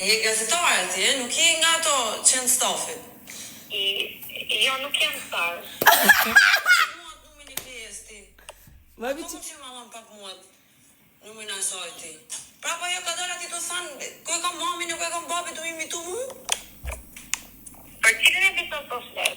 Je gazetare ti, nuk je nga ato që në stafit. Jo, nuk jam star. Muat numin I fjes ti. Ma Po që mamën pak muat numin asaj ti. Prapa jo ka dola ti të thanë, ku e kam mami, nuk e kam babi, du imitu mu? Për cilën e biton po flet?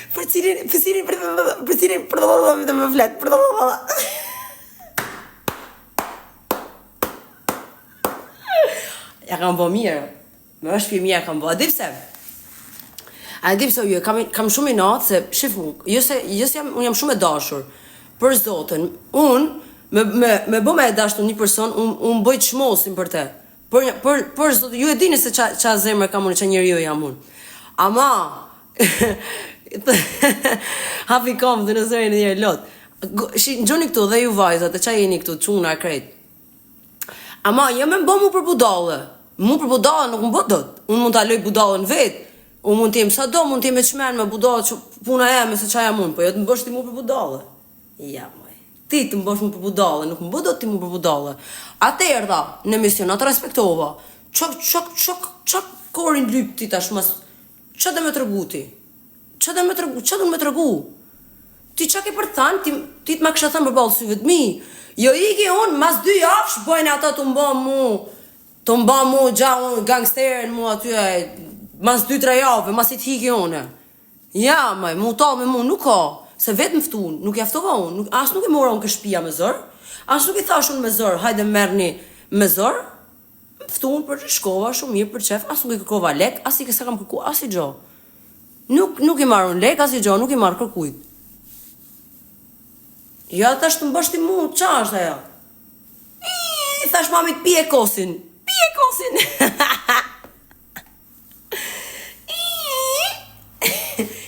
Për cilin më flet. Ja kam bo mirë. Me është për mirë kam bo. A di pse ju, kam shumë I natë se, shifu, unë jam shumë e dashur. Për Zotën, unë, me bo me e dashtu një person, unë bëj çmosin për te. Për Zotën, ju e dini se qa zemër kam unë, qa njeri ju jam unë. Ama, hapi kom dhe në zërin e njerë lot. Në gjoni këtu dhe ju vajzat, e qa jeni këtu, quna krejt. Ama, jam e më bo mu për budale. Mu për budale nuk më bëdot. Unë mund të aloj budale në vetë. Unë mund t'jem sa do, mund t'jem e qmen me budale që puna e me se qa jam unë. Po jo të më bësh ti mu për budale. Ja, moj. Ti të më bësh mu për budale, nuk më bëdot ti mu për budale. Ate erdha në emision, atë respektova. Qa korin lyp ti tash mas... Qa dhe me të rëgu ti? Qa dhe me të rëgu? Ti qa ke për thanë, ti të me kësha thanë për balë syve të mi. Jo iki unë, mas 2 javësh, bojnë ata të mba mu, gangsterën mu aty, mas 2-3 javë, mas I t'hiki une. Ja, maj, mu talë me mu, nuk ka, se vetë më ftun, nuk jaftova unë, as nuk I mora unë këshpia me zërë, as nuk I thash unë me zërë, hajde merni me zërë, më ftun për shkova shumë mirë për qef, as nuk I kërkova lek, as I kësa kam kërku, as I gjo. Nuk I marrë unë lek, as I gjo, nuk I marrë kërkujt. Ja, thash të mbështi mu, qa është aja? Thash mamit, pije kosin.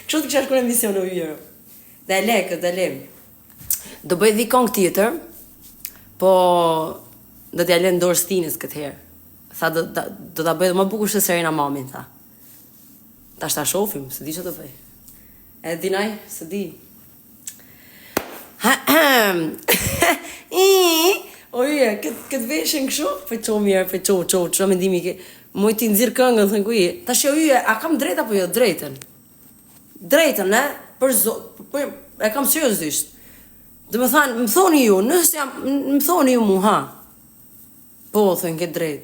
Kështu të kësha shku në emision në ujërë. Dhe lem. Do bëj dhi kong tjetër, po do t'ja len dorë Stinës këtë herë. Tha, do t'a bëj dhe më bukur shtë Serena mamin, tha. Ta shta shofim, se di që të bëj. E dinaj, se di. Oje, këtë veshen këshu, për qo mirë, për qo mendimi ke, moj ti nëzirë këngën, thënë ku I, ta shë oje, a kam drejt apo jo, drejten? Drejten, ne? Për e kam seriozisht. Dhe më thanë, më thoni ju, nësë jam, më thoni ju mu, ha? Po, thënë, këtë drejt.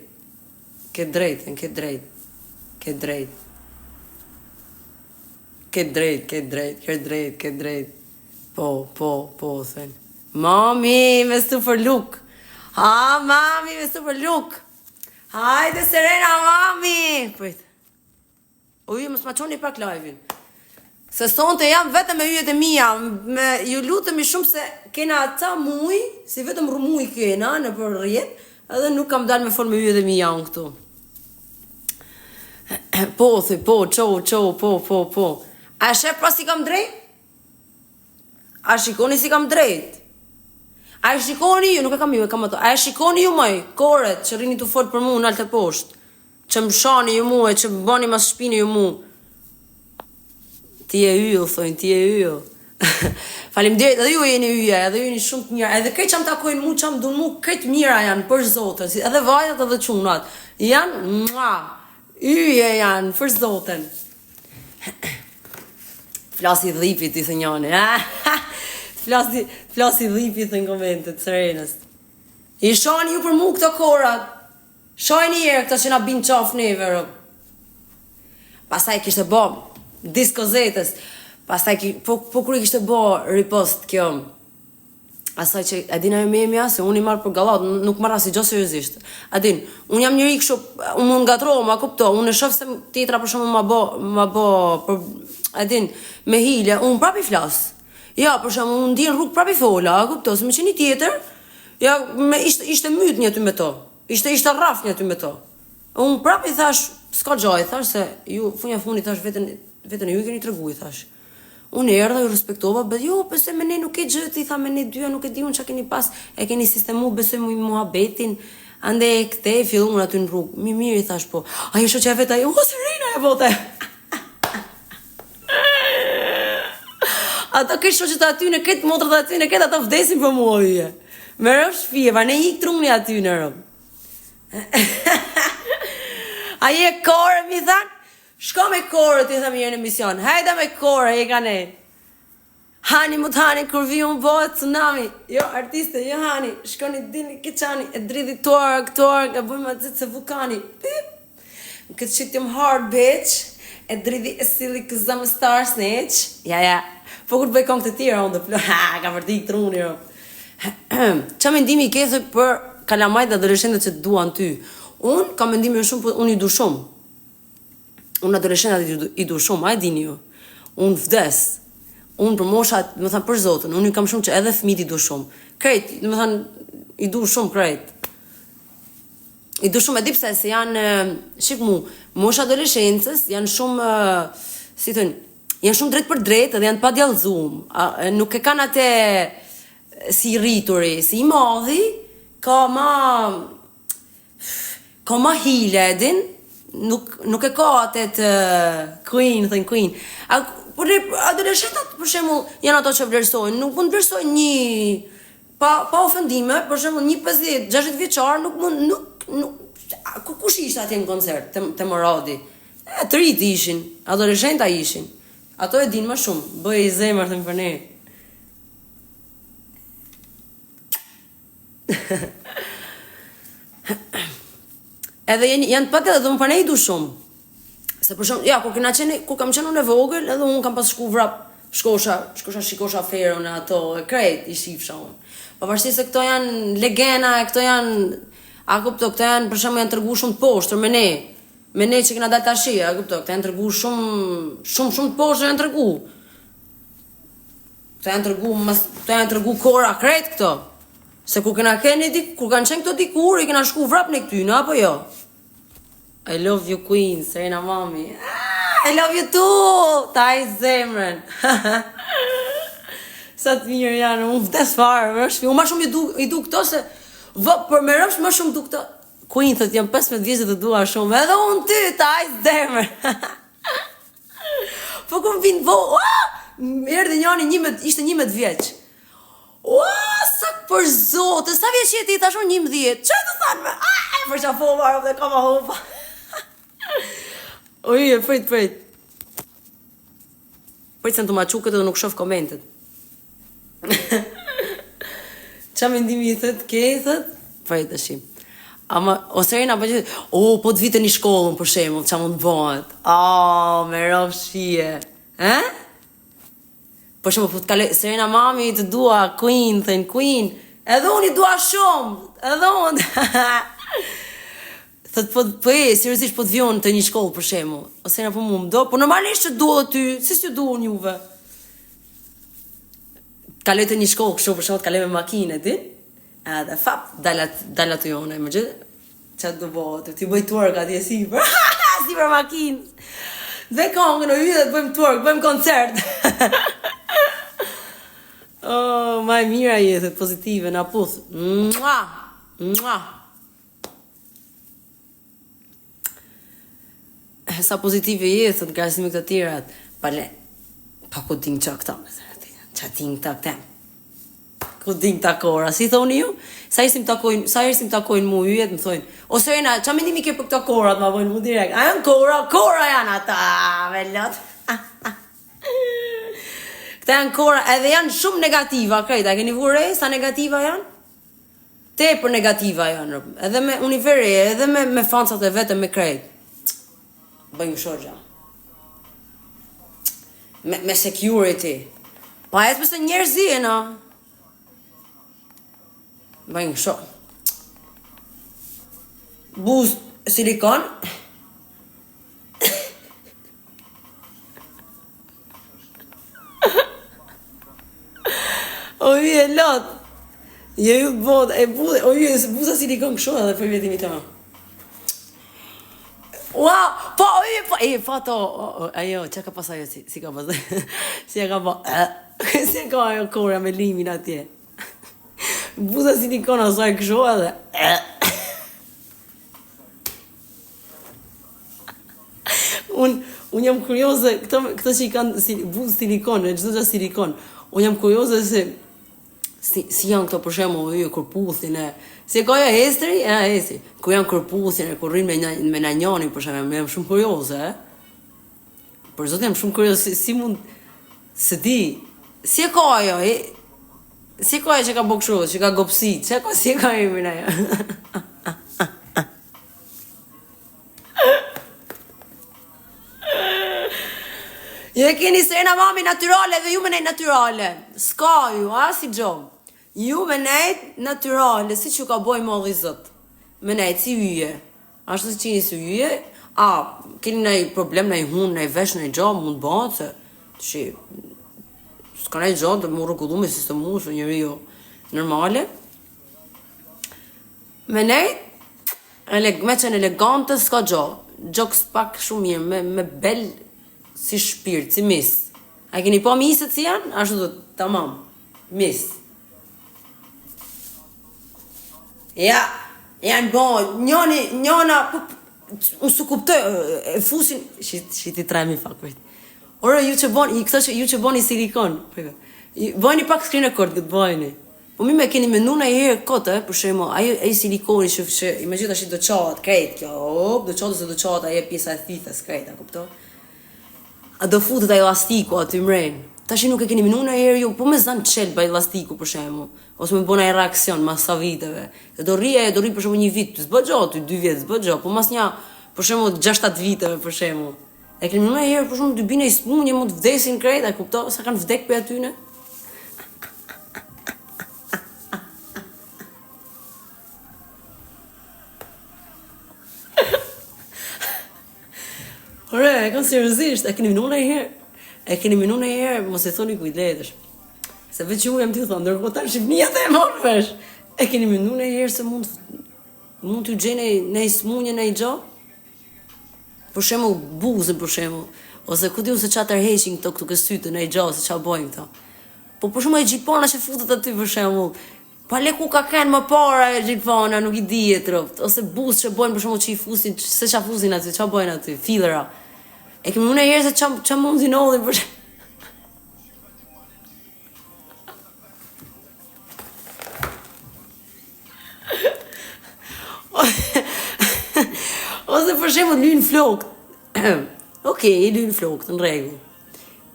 Po, thënë. Mami, me super look. Ha, mami, me super look. Hajde, Serena, mami. Pëjtë. Uje, më s'ma pak live-in. Se sonte jam vetëm me yjet e mija. Ju lutemi shumë se kena ata muj, si vetëm rumuj kena në për rjet, edhe nuk kam dalë me fol me yjet e mija unë këtu. Po, thëj, po. A shep pra si kam drejt? A shikoni si kam drejt? A shikoni ju, nuk e kam ju, e kam ato. A shikoni ju moj, koret që rini të folë për mu në altë e poshtë, që më shani ju mu e që më bani mas shpini ju mu. Ti e yjo, thojnë, ti e yjo. Faleminderit, edhe ju e jeni yje, edhe ju jeni shumë të mira. Edhe këtë që më takojnë mu, që më dun mu, këtë mira janë për Zotën, edhe vajat edhe qunat. Janë, yje janë, për Zotën. Flasi dhipit, i thë njani. Flasi dhipit në komentet, Serenës. I shani ju për mu këto korat. Shanijerë këta që na bin qaf neve, rëb. Pastaj kishte bo diskozetës. Pastaj, po kur I kishte bo ripost kjo. Asaj që, adina ju me jemi asë, unë I marrë për galat, nuk marrë asë I gjo seriosisht. Adin, unë jam njëri kështu, unë mund nga tro, ma kupto, unë e shof se tjetra për shumë ma bo, adin, me hile, unë prapi flas. Ja, për shumë, unë ndinë rrugë prapi fola, kupto, se me qeni tjetër, ja, ishte myt një ty me to, ishte rraf një ty me to. Unë prapi thash, s'ka gjaj, thash se ju, funja funi thash, vetën e ju I keni të regu, thash. Unë erdha, ju respektova, jo, besoj me ne nuk e gjë, ti tha me ne dyja, nuk e di unë çka keni pas, e keni sistemu, besoj muhabetin. Ande e kthej, fillu unë aty në rrugë. Mirë, i thash po. Ajo shoqja vet ajo, Serena e vote. Ata këtë shoqet aty në këtë motrat aty në këtë ata vdesin për mua hyje. Me rëfsh fije, va ne ik truni aty në rëm. Aje kore, mi than, shko me kore, ti tha mirë në mision. Hajda me kore, je ka ne. Hani mu të hani, kur vi unë bëhet tsunami. Jo, artiste, jo hani, shkoni dini keqani, e dridhi tuark, e bujmë atë se vulkani. Pip. Këtë shit jam hard bitch, e dridhi e sili këzëm star snitch. Ja. Po kur të bëj kong të tjera, unë dhe flo, ka vërtik truni, ro. Qa mendimi i kethe për kalamajt dhe adoleshendet që të duan ty? Unë ka mendimi shumë, për unë i du shumë. Unë adoleshendet i du shumë, a e dini ju? Unë vdes. Unë për moshat, më thanë për zotën, unë i kam shumë që edhe fëmijët i du shumë. Krejt, më thanë, i du shumë krejt. I du shumë, e dipse se janë, shik mu, mosha adoleshencës janë shumë, si thënë, janë shumë drejt për drejt edhe janë pa djallëzum. Nuk e kanë atë si rrituri, si i madhi, ka ma hile edin, nuk e ka atë të queen. Por adoleshentat, për shembull, janë ato që vlerësojnë, nuk mund vlerësojnë një pa ofendime, për shembull, një 50-60 vjeçar nuk kush ishte atje në koncert te Moradi? Të rit ishin, adoleshenta ishin. Ato e din më shumë, bëj i zemër thëmë për ne. Edhe janë patë edhe më për ne i du shumë. Se për shumë, ja, kur kam qenë unë e vogël, edhe unë kam pas shku vrap, shikosha ferën e ato, e krejt i shifsha unë. Pavarësisht se këto janë legena, këto janë, për shumë janë tërgu shumë të poshtër me ne që kena dalë tashi, këto janë tërgu shumë të poshtër janë tërgu. Këto janë tërgu kora krejt këto. Se kur kanë qenë këto dikur, i kena shku vrap në këtyne, apo jo? I love you queen, Serena mami. I love you too, taj zemrën. Sa të mirë janë, unë vdes farë, unë ma shumë i du këto se, për me rëfsh ma shumë du këto. Queen, thët jam 15 vjeqe të dua shumë, edhe unë ty, taj zemrën. Po këmë vinë, erdi njani ishte 11 vjeq. Sa për zotë, sa vjeq jeti i tashon 11, që të thanë me, për qa po marë dhe ka ma hopa. Oje, prit. Prit se në të ma qukët edhe nuk shof komentet. Qa mendimi i thët, prit është shim. Ama, o Serena, po të vite një shkollën, për shemë, qa mund bëhet. Me rëf shie. Për shemë, po të kale, Serena mami të dua, queen, edhe unë i dua shumë, edhe unë. Thët po seriozisht po të vjonë të një shkollë për shembull, ose na po më do, po normalisht që duo ty, si që duon juve. Kaloj të një shkollë, kështu për shembull, kaloj me makinë ti. Edhe fap, dalat të jone, më gjithë. Çfarë do bëhet? Ti bëj twerk atje sipër. Sipër makinë. Dhe kongën o hyjë dhe bëjmë twerk, bëjmë koncert. Ma e mira jetët pozitive, na puth. Mua. Sa pozitive jetët, nga asimi këtë tirat, pa ku ding qa këta, qa ding ta këtem, ku ding ta kora, si thoni ju, sa irësim takojnë mu yjet, më thojnë, o Serena, qa mendimi ke për këta korat, ma bojnë mu direkt, a janë kora janë ata, me lot, këta janë kora, edhe janë shumë negativa, krejta, keni vure, sa negativa janë? Tepër negativa janë, edhe me univeri, edhe me fansat e vete me krejt. Bëjmë shoqja. Me security. Pa jetë përse njerëzi e na. Bëjmë shoqja. Buz silikon. Oje, e lot. Je ju të bod, oje, buza silikon kësho edhe për vetimi të ma. Wow! po, fato, ajo, që ka pas ajo, si ka pas, si ka pas, si ka ajo kora me limin atje. Buza silikon asaj kështu edhe. Unë jam kurioze, këto që i kanë buzë silikon, e çdo gjë silikon. Unë jam kurioze se si janë këto për shembull kur puthin e si ka ajo hestri, hestri. Ku janë kur puthin e kur rrin me nanjoni për shembull, jam shumë kurioze, Për zotë jam shumë kurioze si mund se di, si e ka ajo, si e ka ajo që ka bëu kështu, që ka gopsit, si e ka emrin ajo. Ju e keni srena mami naturale dhe ju me nejt naturale. S'ka ju, si gjo. Ju me nejt naturale, si që ka boj molli zot. Me nejt si yje. Ashtu si qini si yje, keni nej problem, nej hun, nej vesh, nej gjo, mund bëhet se që s'ka nej gjo, dhe mu rëgullu me sistemu, së njëri jo normale. Me nejt, me qenë elegante, s'ka gjo. Gjokës pak shumë mirë, me bel si shpirt, si mis. A keni po misët si janë? Ashtu do, tamam, mis. Ja, janë bo, njona, unë su kuptoj, e fusin, shiti trajmi fakrit. Ora, ju që boni silikon, bojni pak screen record këtë bojni. Po mi me keni menu në i herë kote, për shemo, aji silikoni që me gjitha shi do qatë, krejt kjo, do qatë se do qatë, aje pjesa e thithës, krejt, a kupto? A do futet ajo elastiku aty mrejnë. Tashi nuk e keni menu në herë ju, po me zanë qelë ba elastiku për shemo, ose me bona e reakcion, mas sa viteve. E do rri për shemo një vit, s'bë gjo, 2 vjetë, s'bë gjo, po mas një, për shemo 6-7 viteve për shemo. E keni menu në herë, për shemo 2 bine i smunje, mund të vdesin krejt, a kupto, sa kanë vdek për atyne? Ore, e kanë seriozisht, e keni minu në herë, mos e thoni kujdetesh. Se veç ju jam t'ju thonë, ndërkohë ta Shqipnia dhe e morë vesh. E keni minu në herë se mund t'ju gjene në i smunje në i gjo? Për shemo buzën, për shemo. Ose ku t'ju se qa tërheqin këto këtë sytë në i gjo, se qa bojnë këto. Po për shemo e gjipona që futet aty për shemo. Pa le ku ka kenë më para e gjipona, nuk i dije troft. Ose buzë që bojnë për shemo që i fusin, se qa fusin aty, qa bojnë aty, fillera. E kemi unë e herë se qa mund t'i nodhin për shemo. Ose për shemo lynë flokët. Okej, lynë flokët, në regull.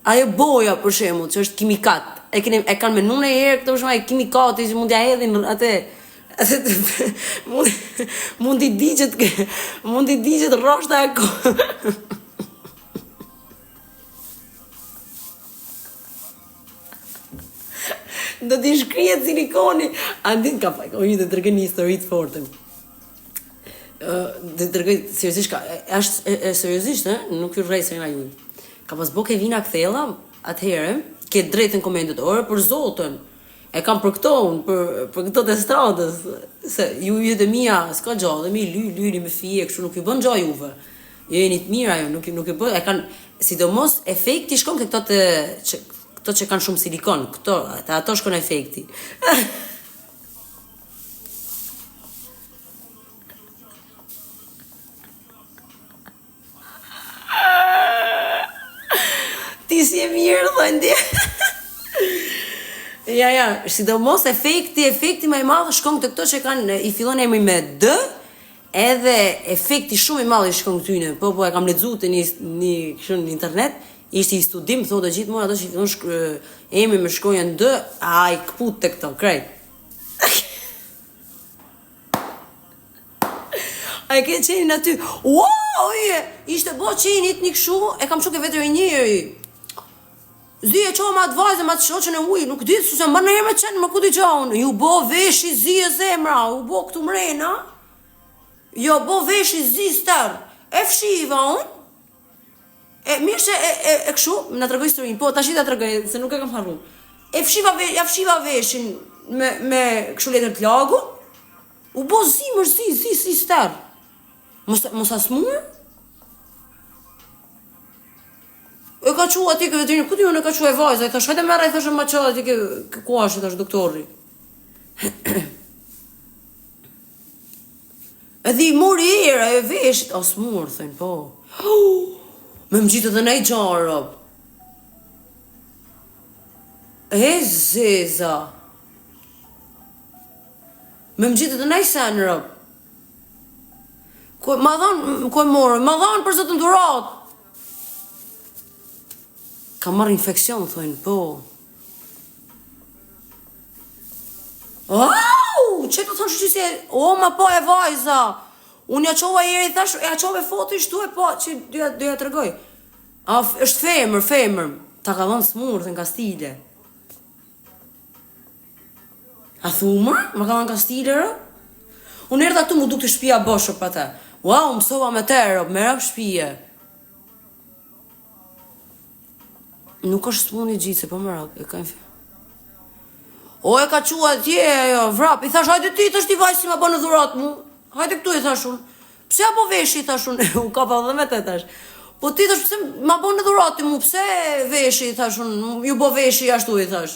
Ajo boja për shemo, që është kimikat. E kanë menu në herë këto shumë e kimikati që mund t'ja hedhin atë. Mund t'i digjet roshta e ko. Do t'i shkrijet silikoni. Andin ka pak, ojë dhe tërgën një historit fortëm. Dhe tërgën, seriosisht, seriosisht, nuk ju rrej se nga ju. Ka pas bo Kevina Kthella, atëherë, ke drejtën komendet orë për zotën. E kam për këto, për këto të stradës. Se ju jetë mija, s'ka gjo, dhe mi lyri me fije, kështu nuk ju bën gjo juve. Ju jeni të mira ju, nuk ju bën, e kanë, sidomos efekti shkon ke këto që kanë shumë silikon, ato shkon efekti. Ti si e mirë, dhe ndje. Ja, sidomos efekti më i madh shkon të këto që kanë, i fillon emri me D, edhe efekti shumë i madh i shkon këtyne. Po, e kam lexuar te në internet, ishte i studim, thotë gjithmonë ato që i fillon emri me shkronjën D, ai kput te këto, krejt. Ai ke qenin aty, wow, ishte bo qenit një këshu, e kam shumë ke veterinjeri. Zi e qohë ma të vajzë, ma të shoqën e ujë, nuk ditë su se më në me qenë, më ku t'i qohën. Ju bo veshi zi e zemra, u bo këtu mrena. Jo, bo veshi zi stërë. E fshiva unë. E mirë që e këshu, në të regoj historinë, po, ta shi ta të regoj, se nuk e kam harru. Ja fshiva veshin me këshu letër të lagu. U bo zi stërë. Mos as mërë? E ka qua ti këtë vetërinë, ku ti unë e ka qua e vajza, i thash, hajde merra, i thashë ma qa, ti ku ashtë, i thash, doktori. Edhe i mori era, e veshit, as mor, thënë, po. Me më gjitë dhe nej gjarë, rob. E zeza. Me më gjitë dhe nej sen, rob. Ku e morë, ma dhanë për zëtë ndurat. Ka marrë infekcion, thënë, po. Që të thonë shqysi, ma po e vajza. Unë ja qova jeri, thash, ja qove foto i shtu e po, që doja të regoj. është femër. Ta ka dhënë smurë, thënë Kastile. A thumër? Ma ka dhënë Kastile, rë? Unë erdha këtu mu duk të shpia boshë për te. Wow, mësova me terë, me rap shpije. Nuk është smuni gjithë, po më rak, e ka infekcion. O, e ka qua tje, vrap, i thash, hajde ti, thash ti vaj si ma bënë dhurat mu, hajde këtu, i thash unë, pse apo veshi, i thash unë, unë ka pa dhe me te, thash, po ti, thash, pse ma bënë dhurat mu, pse veshi, i thash unë, ju bo veshi ashtu, i thash,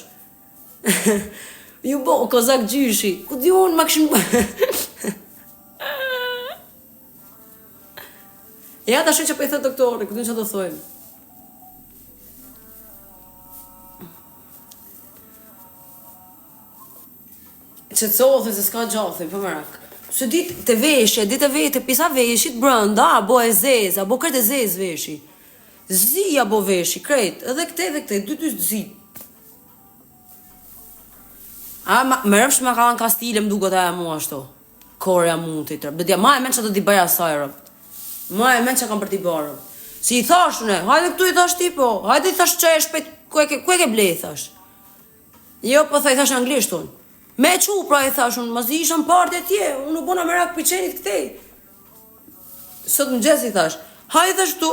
ju bo, kozak gjyshi, ku di unë, ma këshin ja, ta shumë që për i thë doktori, këtë në që të thojmë. Që të sothë, se s'ka gjathë, për më rak. Së ditë të veshje, ditë të vete, pisa veshit brënda, bo e zezë, bo kërët e zezë veshi. Zia bo veshi, krejt, edhe këte, dy zi. Më rëpsh me ka në Kastile, më duke të e mua ashtu. Korja mund të i tërë. Dhe ma e men që të t'i bëja sajrë. Ma e men që kam për t'i barë. Si i thashune, hajde këtu i thash ti po, hajde i thash që e shpet, ku e ke blej, thash. Jo, po tha i thash anglisht unë. Me qu, pra i thash unë, mas i ishën partje tje, unë u bona me rak për qenit këtej. Sot më gjes i thash, hajde thash tu,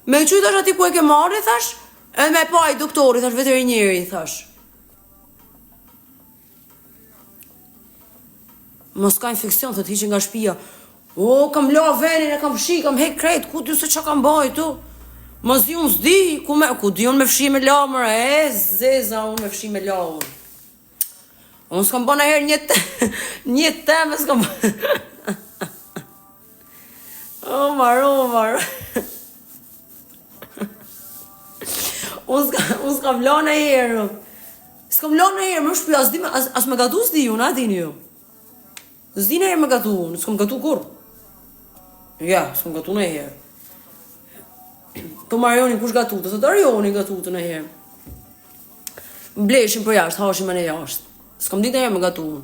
me qu i thash ati ku e ke marrë, i thash, edhe me pa i doktori, thash, veterinjeri, i thash. Mos ka infekcion, thët hiqin nga shpia. O, kam la venin, e kam fshi, kam hek krejt, ku di se qa kam baj tu? Mos di unë s'di, ku di unë me fshi me la mërë, zeza unë me fshi me la unë. Unë s'kam bëna herë një teme s'kam bëna. Omar. Unë s'kam lana herë. S'kam lana herë, më shpja, as me gatu s'di unë, a dini ju? S'di në herë me gatu unë, s'kam gatu kur. Ja, s'kam gatu në herë. Po Marioni kush gatu të, thot Arioni gatu të në herë. Bleshim për jashtë, hashim e në jashtë. S'kam ditë e me gatu unë.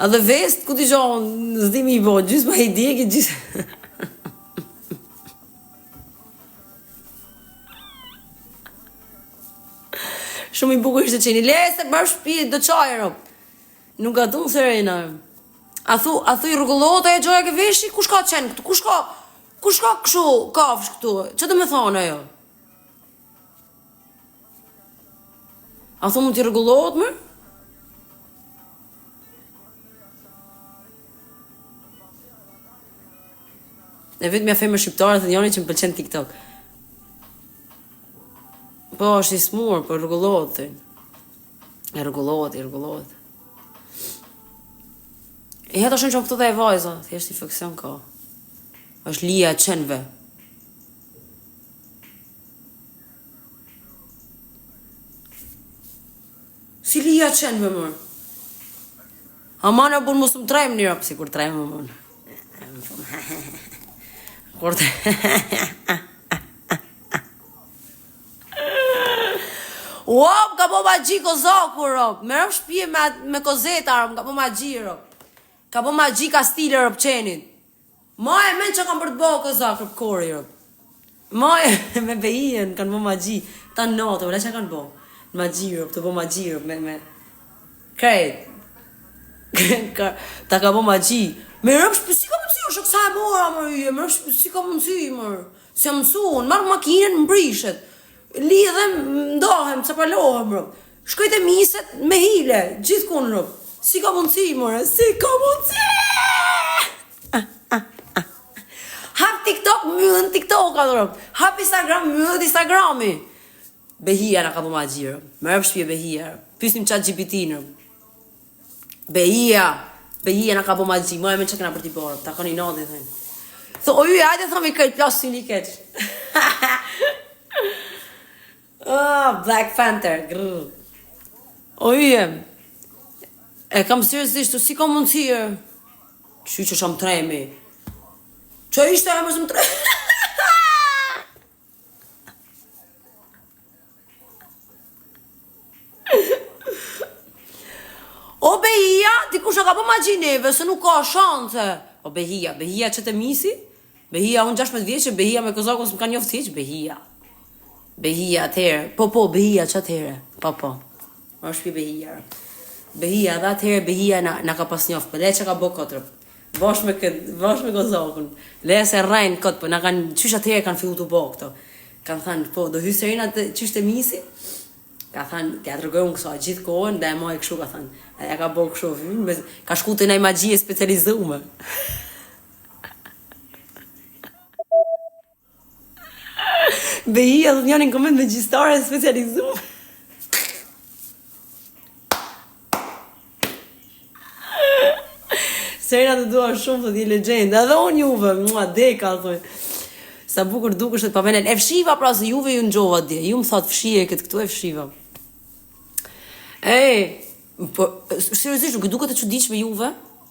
A dhe vest, ku t'i gjohën, s'di mi i bo, gjysë ma i djeki, gjysë... Shumë i bukur ishte qeni, lese, bërë shpijit, do qaj, rop. Nuk gatu në Serena. A thu i rrugëllot e gjoja ke veshi, kush ka qenë këtu, kush ka këshu kafsh këtu, që të me thonë ajo? A thu mund t'i rrugëllot më? E vetë mja fejmë shqiptarët dhe njoni që më pëlqen TikTok. Po, është i smurë, po rrugullohet, e rrugullohet. E jetë është në që më këtu dhe e vajza, thjesht infekcion ka. është lija e qenve. Si lija e qenve, mërë? Amane, bunë musë më trejmë një rapë, si kur trejmë, mërë. Uop, ka po magji kozaku, rop. Me rëp shpije me kozeta, rop. Ka po magji, rop. Ka po magji Kastile, rop, qenit. Ma e men që kam për të bëhë kozak, rop, kori, rop. Ma e me bejen, kanë po magji. Ta në natë, vële që kanë po. Magji, rop, të po magji, rop, me... Krejt. Ta ka po magji. Me rëp shpije, si ka mundësi, është kësa e mora, mërë, me rëp shpije, si ka mundësi, mërë. Si jam mësun, marrë makinën, më brishet. Lidhem, ndahem, capalohem, rëp. Shkojt e miset me hile, gjithë konë, rëp. Si ka mundësi, mërë, si ka mundësi! Hap TikTok, myën TikTok, rëp. Hap Instagram, myën Instagrami. Behia na ka bu ma gjirë. Më rëpë shpje Behia. Pysim qatë GPT-në. Behia na ka bu ma gjirë. Më e me që këna për t'i borë. Ta koni nadi, thënë. Thë, o ju e ajde thëmë i kërë plasë si një keqë. Black Panther. Grrr. O ju e kam seriozisht, si kam mundësirë. Që sham tremi. Që ishte e më shumë tremi. O Behia, dikush ka po magjineve, se nuk ka shanse. O Behia që të misi? Behia, unë 16 vjeqe, Behia me Kozakos më ka njoftë hiq, Behia atëherë, po, Behia që atëherë, po. Më shpi Behia. Behia, dhe atëherë Behia na ka pas njoftë, për le që ka bo kotrë. Vash me Kozakun. Le se rrejnë këtë, për na kanë, qysh atëherë kanë fillu të bo këto. Kanë thënë, po, do hyserin atë qysh të misi? Ka thënë, t'ja të rëgoj unë kësa gjithë kohën, dhe e moj këshu ka thënë. E ka bo këshu vynë, ka shku të nej magjie specializume. Behia, dhe njën në koment me gjistare specializume. Serena të dua shumë, të di legjenda, edhe unë juve, mua deka, thoi. Sa bukur duke shtë pa venen. E fshiva pra se juve ju në gjova dje. Ju më thotë fshije këtë këtu e fshiva. Po, seriozisht, nuk duke të çuditshme juve?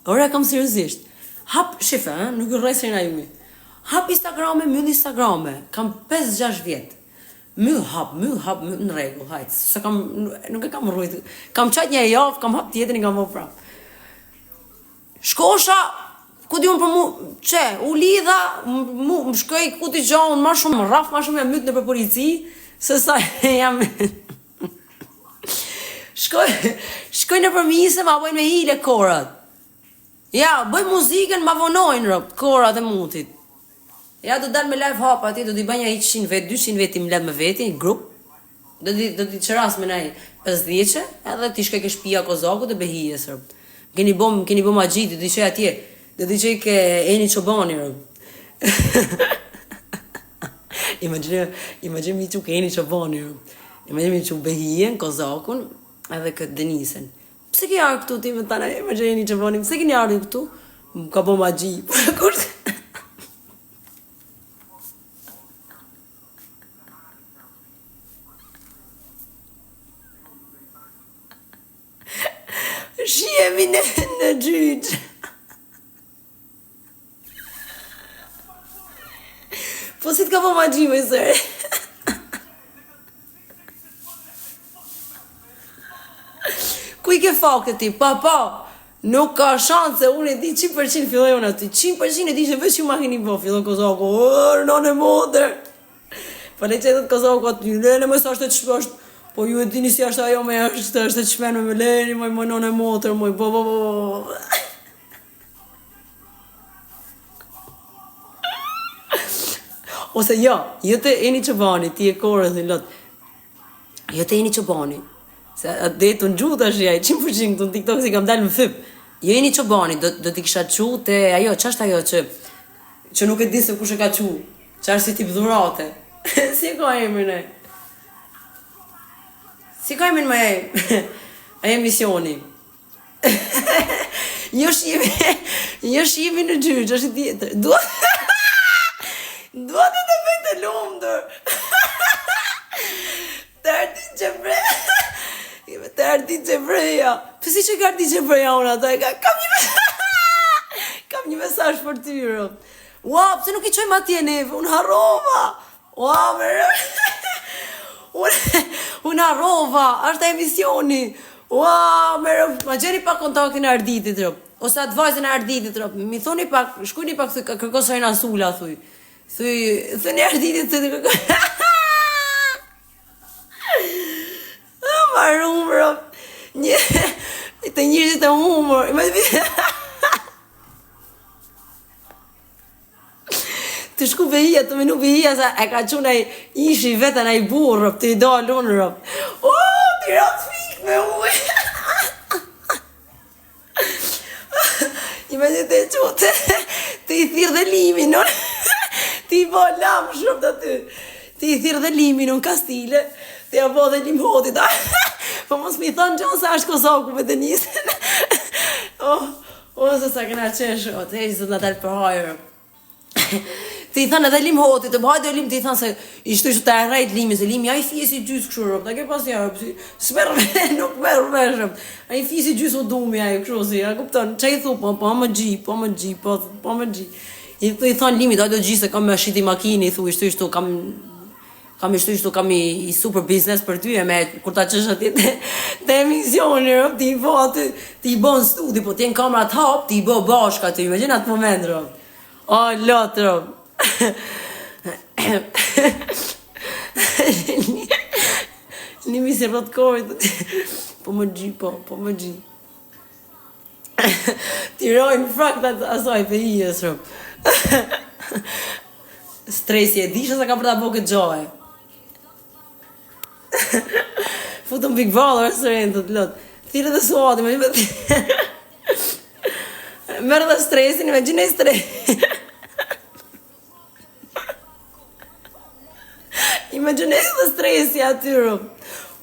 Ora kam seriozisht. Hap, shife, nuk ju rrej Serena juve. Hap Instagrame, myll Instagrame. Kam 5-6 vjet. Myll hap, në rregull, hajt. Se kam, nuk e kam rrujt. Kam qajt një javë, kam hap tjetër, kam vë prap. Shkosha, ku di unë për mu, u lidha, më shkoj ku t'i gjohë, ma shumë jam mytë në për polici, se sa jam... Shkoj në përmise, ma bojnë me hile korat. Ja, bëj muzikën, ma vonojnë rëpë, korat e mutit. Ja, do dalë me live hap ati, do t'i bënja 100 vet, 200 vet i mledh me veti, një grup. Do t'i qëras me nej 50, edhe t'i shkoj ke shpia Kozakut e Behijes rëpë. Keni bom magji, do t'i qoj atje. Do t'i qoj ke Eni Qobani rëpë. Imagine mi që ke Eni Qobani rëpë. Imagine mi që Behijen, Kozakun, edhe këtë Denisen. Pse ke arë këtu ti me tana, imagine Eni Qobani, pse ke një arë këtu? Ka bom magji. Shihemi në gjyq. Po si t'ka po magji me sërë? Ku i ke fakët ti? Pa, nuk ka shanse, unë e di 100% filloj unë aty. 100% e di që veç ju ma keni po, filloj Kozaku, nane modër. Po le që e të Kozaku aty, lene më sa është të qëpësht. Po ju e dini si është ajo me është të qmenë me leni, moj none motër, moj bo. Ose jo të Eni Qobani, ti e kore dhe lot. Jo të Eni Qobani. Se atë të në gjutë është jaj, 100% të në TikTok si kam dalë më fyp. Jo Eni Qobani, do t'i kisha qu të ajo, qashtë ajo që nuk e di se kush e ka qu. Qashtë si tip dhurate. Si e ka emrin e? Si ka emin me e emisioni? Jo shimi në gjyq, është tjetër. Duat e të bëjt të lumëdër. Të artin që breja. Për si që ka artin që breja unë ato? Kam një mesazh për tyre. Ua, pëse nuk i qojmë atje neve? Unë harrova. Ua, mërë. Unë arrova, është e emisioni. Ua, ma gjeri pak kontaktin e Arditit, rëp. Ose atë vajzën e Arditit, rëp. Mi thoni pak, shkujni pak, kërkosojnë Asula, thuj. Thuni Arditit, thuj, kërkosojnë. Marë umë, rëp. Të njërësit e umër. Të shku Behia, të menu Behia, sa e ka quna ishi vetën a i burë, të i dalë unë rëpë. O, të i ratë fikë me ujë. I me që të qute, të i thirë dhe limin, të i bo lamë shumë të ty. Të i thirë dhe limin, unë kastile, Ti apo dhe lim hotit. Po mos mi thon Gjon se është Kozaku me Denisën. Se sa kena qesh, te zot na dal për hajër. Ti thon edhe lim hotit, të bëj do lim ti thon se ishte të arrejt limi, se limi ai fiesi gjys kështu rob, ta ke pas ja. S'merr nuk merr vesh. Ai fiesi gjys u dumi ai kështu si, a kupton? Çai thu po më xhi. I thon limi do gjise kam me shiti makinë, i thu ishtu kam i super business për ty, me kur ta çesh atje te emisioni, rob, ti vo aty, ti bon studi, po ti në kamera të hap, ti bo bashk aty, imagjino atë moment, rob. Lot, rob. Limi se rrot kohë. Po më gji. Tirojnë frakt asaj për ijes, rob. Stresi e disha sa ka për ta bo këtë gjoj. Futëm Big Brother së rejnë të lot. Thire dhe suati, merë dhe stresin, me gjine stres. Imagjinoj dhe stresi aty, rob.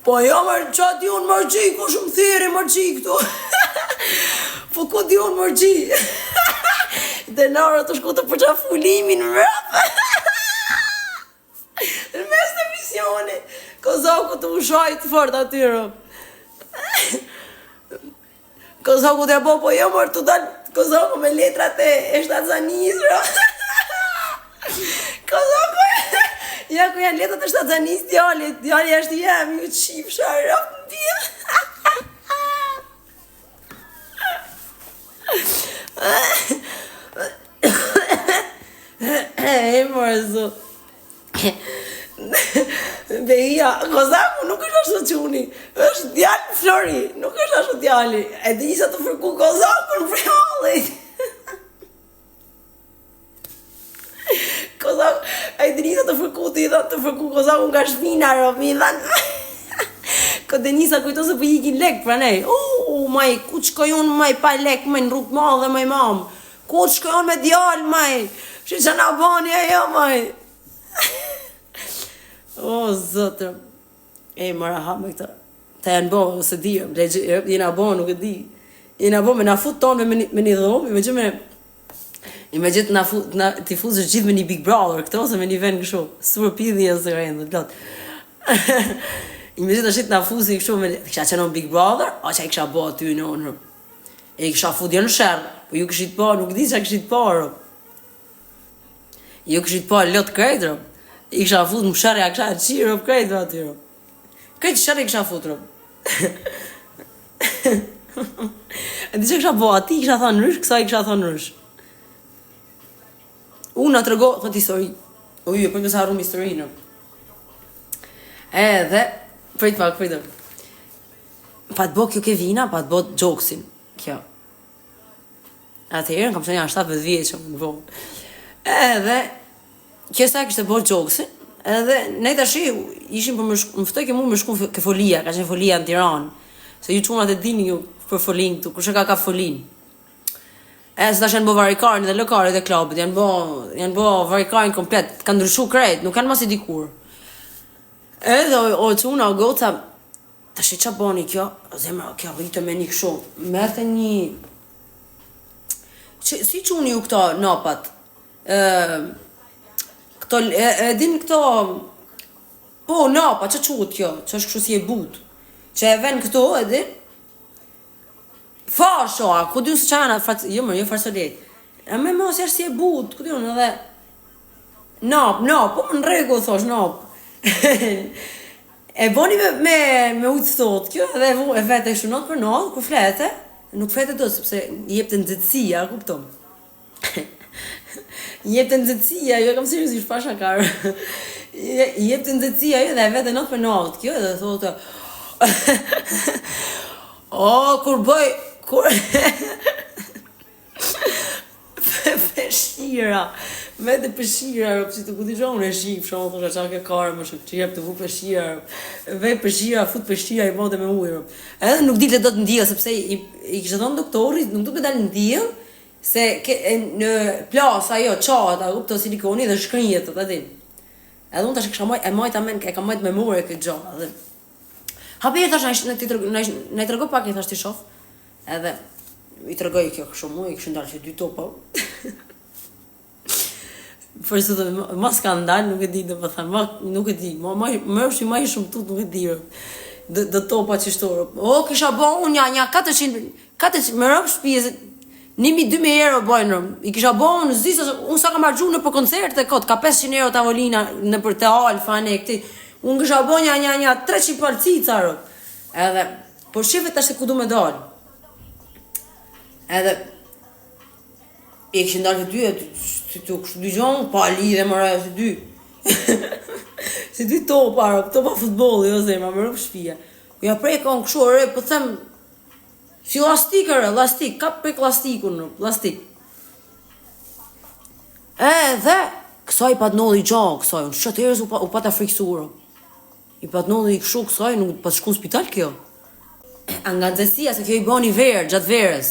Po jo mërë qatë unë mërgji, ku shumë thiri mërgji këtu. Po ku di unë mërgji? Denara të shku të përqafu limin rrëp. Në mes të misioni, Kozaku të ushaj të fort aty, rob. Kozaku të po jo mërë të dalë, Kozaku me letrat e shtatzanis, rob. Kozaku ja ku janë letrat e shtatzanis, djali është jam, ju të shifë sharë, në tjë. Mërë zot. Beja, Kozaku nuk është ashtu quni, është djali Flori, nuk është ashtu djali. E dhe isa të fërku Kozaku në frihallit. Kozaku, e Denisa të fërku, të fërku Kozaku nga shpina, rob, mi dhanë. Ko Denisa kujto se për ikin lek pra nej. Maj, ku që kojon maj pa lek, maj në rrugë ma dhe maj mam. Ku që kojon me djallë, maj. Që që nga bani ajo, maj. Zotër. Mara hap me këta. Ta janë bo, ose di, jena bo, nuk e di. Jena bo, me na fut tonë me një dhomë, me gjithë t'i fuzësh gjithë me një Big Brother, këto, ose me një vend këshu. Super pidhi e së rejnë, dhe të lotë. Me gjithë ashtë t'a fuzi këshu me... Kësha qenon Big Brother, a që i kësha bo aty në onër. E i kësha fut janë shërë, po ju këshit po, nuk di që a këshit po, rëp. Ju këshit po lot krejt, rëp. I kësha fut më shërë, a kësha qirë, rëp, krejt aty, rëp. Krejt shërë i kësha fut, rëp. E di që kësha po, ati i kësha thonë rësh, kësa i kësha thonë rësh. Unë atë rëgo, thot histori. Ujë, për kësa arrum historinë. Edhe, prit pak. Pa të bo kjo Kevina, pa të bo Gjoksin. Kjo. Atëherën, kam që janë 17 vjeqëm në vogë. Edhe, kjo sa kështë të bo Gjoksin, edhe, ne të shi, ishim për më ftoj ke mu më shku ke folia, ka qenë folia në Tiranë. Se ju qunat e dini ju për folin këtu, kështë ka folin. Se tash janë bo varikarin dhe lokarit dhe klubit, janë bo varikarin komplet, kanë ndryshu krejt, nuk kanë masi dikur. Edhe o quna, o goca, tash e qa boni kjo, zemra, kjo rritë me një këshu, merte një... Si quni ju këto napat? Këto, din këto... Po, napa, që qutë kjo, që është këshu si e but, që e ven këto, edin? Fasho, ku di unë së qana, jo farsolet. E me mos jashtë si e but, ku di unë edhe... Nap, po më në regu, thosh, nap. E boni me ujtë thot, kjo edhe e vete e shunot për not, kur flete, nuk flete do, sepse jep të nëzëtësia, kuptom. Jep të nëzëtësia, jo kam seriosisht pasha karë. Jep të nëzëtësia, jo dhe e vete not për not, kjo edhe thotë... kur bëj... Peshira, me të peshira, që të kuti gjohën e shqip, shumë të shqa ke karë, më shumë që jep të vu peshira, vej peshira, fut peshira i bote me ujë. Edhe nuk ditë do të ndijë, sepse i kështë thonë doktorit, nuk du të dalë ndijë, se në plas ajo qatë, a kupto silikoni dhe shkrinjet të din. Edhe unë tash e majta men, e kam majt me more këtë gjë. Edhe hapi tash na i tregoj pak i thash ti shoh. Edhe i tregoj kjo kështu mua, i kishin dalë që 2 topa. Forse ma skandal, nuk e di, do të them, nuk e di. Më është më shumë tut, nuk e di. Do topa që shtorë. O, kisha bën unë një 400 me rrok shtëpisë. 1.000-2.000 euro bojnë. I kisha bën zisa, unë sa kam harxuar në për koncerte kot, ka 500 euro tavolina në për te Alfa ne këti. Unë kisha bën një 300 palcica ro. Edhe po shifet tash se ku do më dal. Edhe e kishin dalë të dy, të kështu dy gjonë, pa lidhe më rajo të dy. Si 2 topa, topa futbolli, jo zemra, më rëpë shpia. Ja prej ka në kështu, ore, po them, si lastik, lastik, ka prek lastikun, lastik. Dhe, kësaj pa të nodhi gjak, kësaj, unë shëtë herës u pa të friksurë. I pa të nodhi kështu kësaj, nuk pa të shku në spital kjo. Nga nxehtësia, se kjo i bani verë, gjatë verës.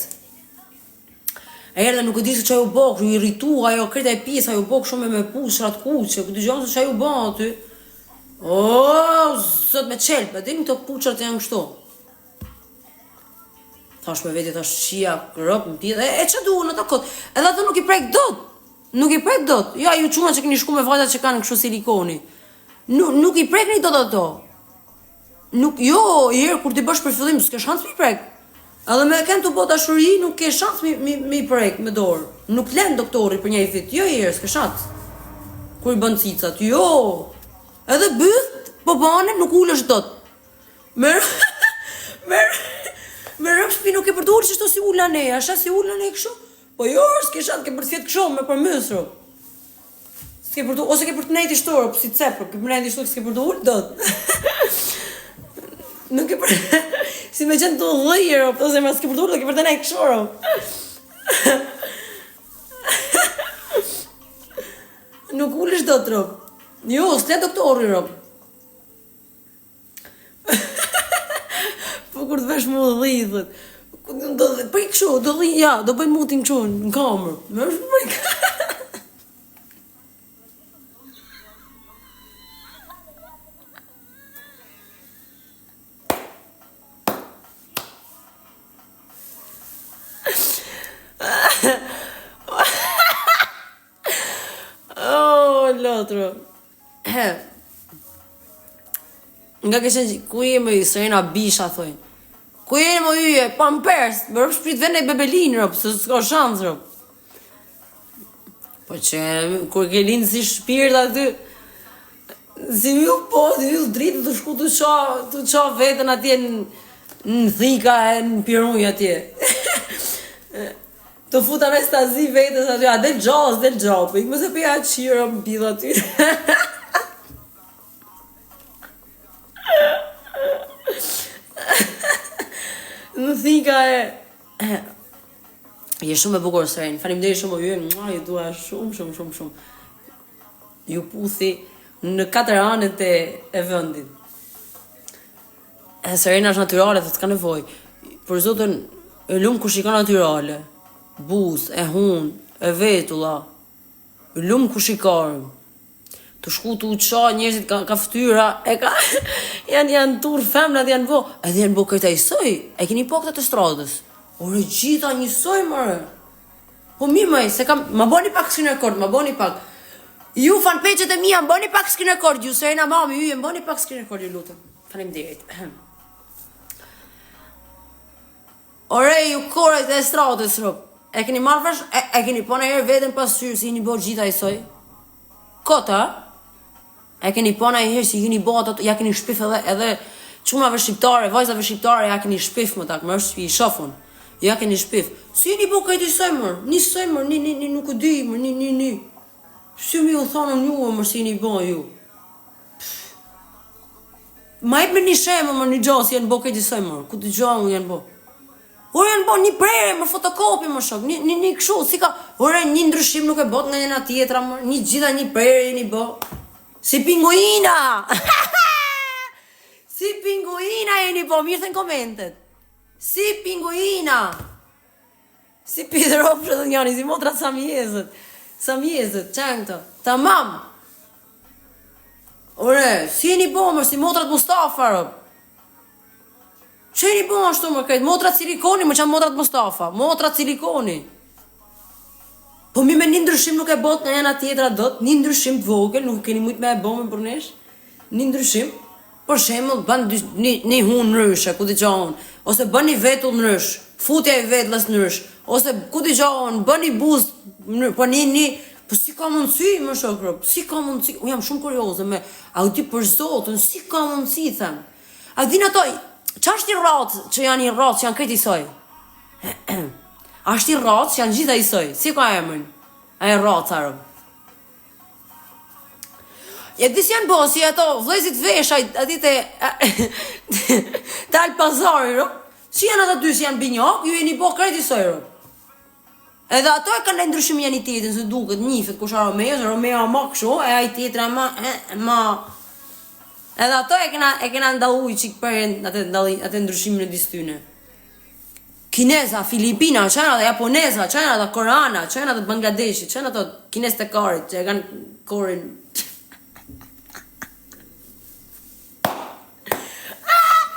E herë dhe nuk e di se që ju bëk, ju irritu, ajo kreta e pjesë, ajo bëk shumë me pushrat kuqe, këtë gjonë se që ju bëk aty. O, zot me qelpë, edhe këto puqrat janë kështu. Thash me veti, thash qia, rëpë, më pjetë, e që duhe në të kotë, edhe ato nuk i prek dot, nuk i prek dot, ja ju quna që keni shku me vajta që kanë kështu silikoni, nuk i prek një dot ato, nuk, jo, i herë kur ti bësh për fillim, s'ke shans mi prek. Edhe me kënë të po dashuri, nuk ke shans mi prek me dorë. Nuk len doktori për një i fit. Jo i herë, s'ke shans. Kur i bën cicat, jo. Edhe byth, po bane, nuk ulesh dot. Me rëmë shpi nuk e përdojrë që shto si ula ne. Asha si ula ne kështu? Po jo, s'ke shans, ke për të fjetë kështu, me për mësro. Ose ke për të nejti shtorë, po si cepër, ke për nejti shtorë, s'ke përdojrë dot. Nuk e për... Si me qenë të dhejro, ose me s'ke përdojrë, ke për të nejtë këshoro. Nuk ulesh do të rëp. Jo, s'le doktori rëp. Po kur të vesh mu dhejthet. Për i kësho, do dhejt, ja, do bëj mutin kësho në kamër. Me është për i kësho. Lotro. Nga këshën që ku je më i Serena Bisha, thoi. Ku je më yje, Pampers, më rëpë shprit vene i bebelin, rëpë, se s'ka shansë, rëpë. Po që, kur ke linë si shpirt aty, si ju po, si ju dritë të shku të qa vetën atje në thika e në piruj atje. Të futa në stazi vetës aty, a del gjallë, po ikë më se pëja qira më pidha aty. Në thika e... Je shumë e bukur Serena, faleminderit shumë o ju, ju dua shumë. Ju puthi në 4 anët e vendit. Serena është natyrale, të s'ka nevoj. Për zotën, e lumë ku shika natyrale. Buz, e hun, e vetulla, lumë ku shikarëm. Të shku të uqa, njerëzit ka ftyra, janë tur femnat, janë bo. Edhe janë bo këta i soj, e keni po këta të stradës. Ore gjitha njësoj, mërë. Po mi mëj, se kam, ma boni pak screen record, ma boni pak. Ju fanpage-et e mija, më boni pak screen record, ju Serena mami, ju më boni pak screen record, ju lutëm. Faleminderit. Ore, ju korejt e stradës, rëpë. E keni marrë fresh, e keni po në herë vetën pas syrë si jeni bo gjitha i soj? Kota? E keni po në herë si jeni bo ato, ja keni shpif edhe qunave shqiptare, vajzave shqiptare, ja keni shpif më tak, më është i shofun. Ja keni shpif. Si jeni bo kajtë i soj mërë? Një soj mërë, një nuk e di mërë, një. Si mi u thonë një mërë si jeni bo ju? Ma e për një shemë mërë një gjohë si janë bo kajtë i soj mërë, ku të gjohë janë bo? Ore janë bo një prere, më fotokopi më shok, një këshu, si ka, ore një ndryshim nuk e bot nga njëna tjetra, një gjitha një prere një bo. Si pinguina! Si pinguina e një bo, mirë të në komentet. Si pinguina! Si pidrop që dhe njani, si motra sa mjezët, qenë këto, ta mam. Ore, si jeni bo mërë, si motrat Mustafa, rëp. Që jeni bo ashtu më krejt, motrat silikoni, më qanë motrat Mustafa, motrat silikoni. Po mi me një ndryshim nuk e bot nga jena tjetra dot, një ndryshim të vogël, nuk keni mujt me e bomë për nesh, një ndryshim, për shemëll, bën një hunë nëryshe, ku t'i gjohën, ose bën një vetull nërësh, futja i vetëllës nërësh, ose ku t'i gjohën, bën një buzë, po po si ka mundësi, më shokrë, si ka mundësi, u jam shumë kurioze me, a u ti për zotën, si ka mundësi, them, a din ato, që është i ratë, që janë i ratë, që janë krejt i soj? Ashtë i ratë, që janë gjitha i soj, si ka emrin, a e ratë, arëm. E disë janë bo, si ato vlezit veshaj, ati të alë pazari, rëm, si janë ato dy, si janë binjok, ju e një bo krejt i soj, rëm. Edhe ato e kanë ndryshim janë i tjetën, se duket njifet kush a Romeo ma kësho, e a i tjetëra ma... Edhe ato e kena ndalu i qikë për atë ndryshimin e distyne. Kineza, Filipina, qëna dhe Japoneza, qëna dhe Korana, qëna dhe Bangladeshi, qëna dhe Kines të karit, që e kanë korin...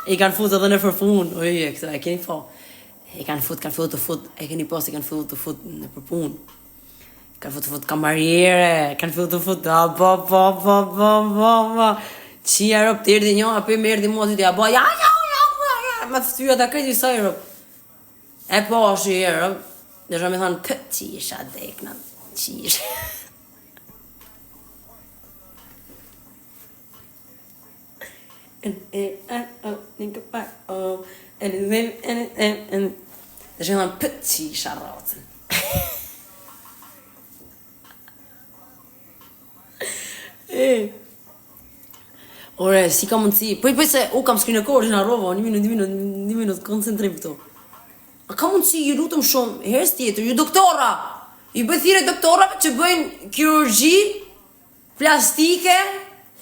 I kanë fut edhe në përpun, oje, këta e keni po. E kanë fut e keni pas, e kanë fut në përpun. Kanë fut kamarjere, kanë fut, Qia rëp të erdi një, apë me erdi mua të tja, ja, ma të styra të krejt i saj rëp. E po është i rëp, dhe shë me thonë, qisha dekna, qisha. Dhe shë me thonë, qisha rotën. Ore, si ka mundësi, pëj se u kam skrinë korë, në arrova, një minut, koncentrim këto. A ka mundësi, ju lutëm shumë, herës tjetër, ju doktora, ju bëthire doktorave që bëjnë kirurgji, plastike,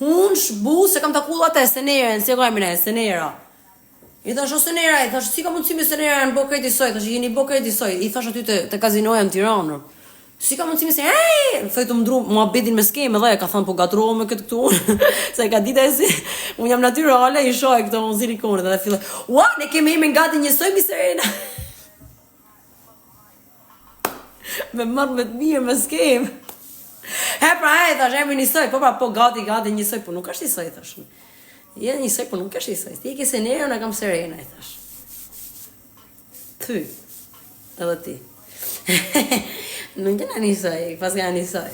hunsh, bus, se kam të kullat e seneren, se ka emine, senera. I thash, o senera, i thash, si ka mundësi me senera në bo krejt i soj, thash, jeni bo krejt i soj, i thash aty të kazinoja në Tiranë. Si ka mundësi me se, thëjtë më dru, mua bedin me skeme dhe, ka thënë po gatrohë me këtë këtu, se ka dita e si, unë jam natyrale, i shoj këto në silikonet, dhe fillë, ua, ne keme ime gati njësoj, mi Serena. Me marrë me të mirë, me skeme. Pra, thash, emi njësoj, po, gati njësoj, po nuk është njësoj, thash. Je njësoj, po nuk është njësoj, ti e ke Senera, në kam Serena, i thash. Ty, edhe ti. Nuk jena njësoj, pas ka njësoj.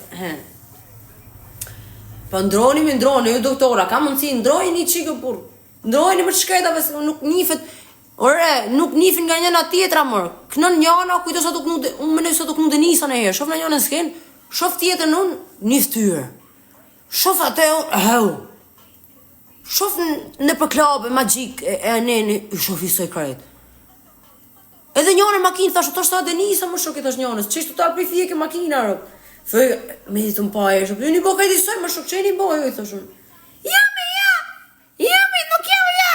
Po ndroni, ju doktora, ka mundësi, ndrojni një qikë pur. Ndrojni më të shkretave, se nuk njifet, nuk njifin nga njëna tjetra mërë. Kënën njëna, kujto sa tuk nuk, unë menoj sa tuk nuk dhe njësa në herë. Shof në njëna s'ken, shof tjetër në unë, një ftyrë. Shof atë e shof në përklabe, magjik, e neni, shof i soj kretë. Edhe njënë makinë, thash, të është ta Denisa më shok, i thash njënës, që ishtë të talë për i fjeke makina, rëp. Thëj, me ditë më pa e shok, një bo ka i disoj, më shok, që e një bo, jo, i thash unë. Jami, nuk jam, ja.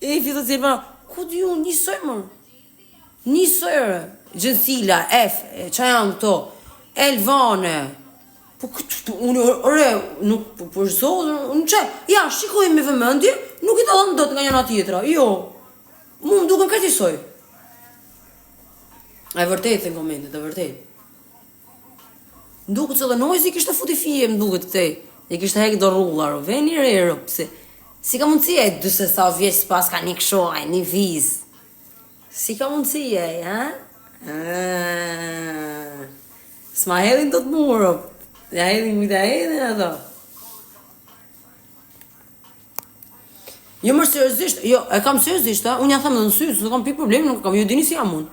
E i fjetë të cilë, përna, ku di unë, njësoj, më? Njësoj, rë, Gjensila, F, që janë këto, Elvane, po këtë, unë, nuk, për zotë, unë që, ja, shikoj me vëmëndje, nuk i të dhënë dot nga njëna tjetra, jo. Mu më duke më këtë isoj. E vërtet e në komendet, e vërtet. Më duke që dhe nojës i kishtë të futi fije, më duke të te. I kishtë hekë do rullar, veni rërë, si ka mundësi e, duse sa vjeç pas ka një këshoj, një viz. Si ka mundësi e, ha? S'ma hedhin do të murë, ja hedhin mi të hedhin ato. Jo më seriozisht, jo, e kam seriozisht, unë ja them edhe në sy, se kam pikë problem, nuk kam, jo dini si jam unë.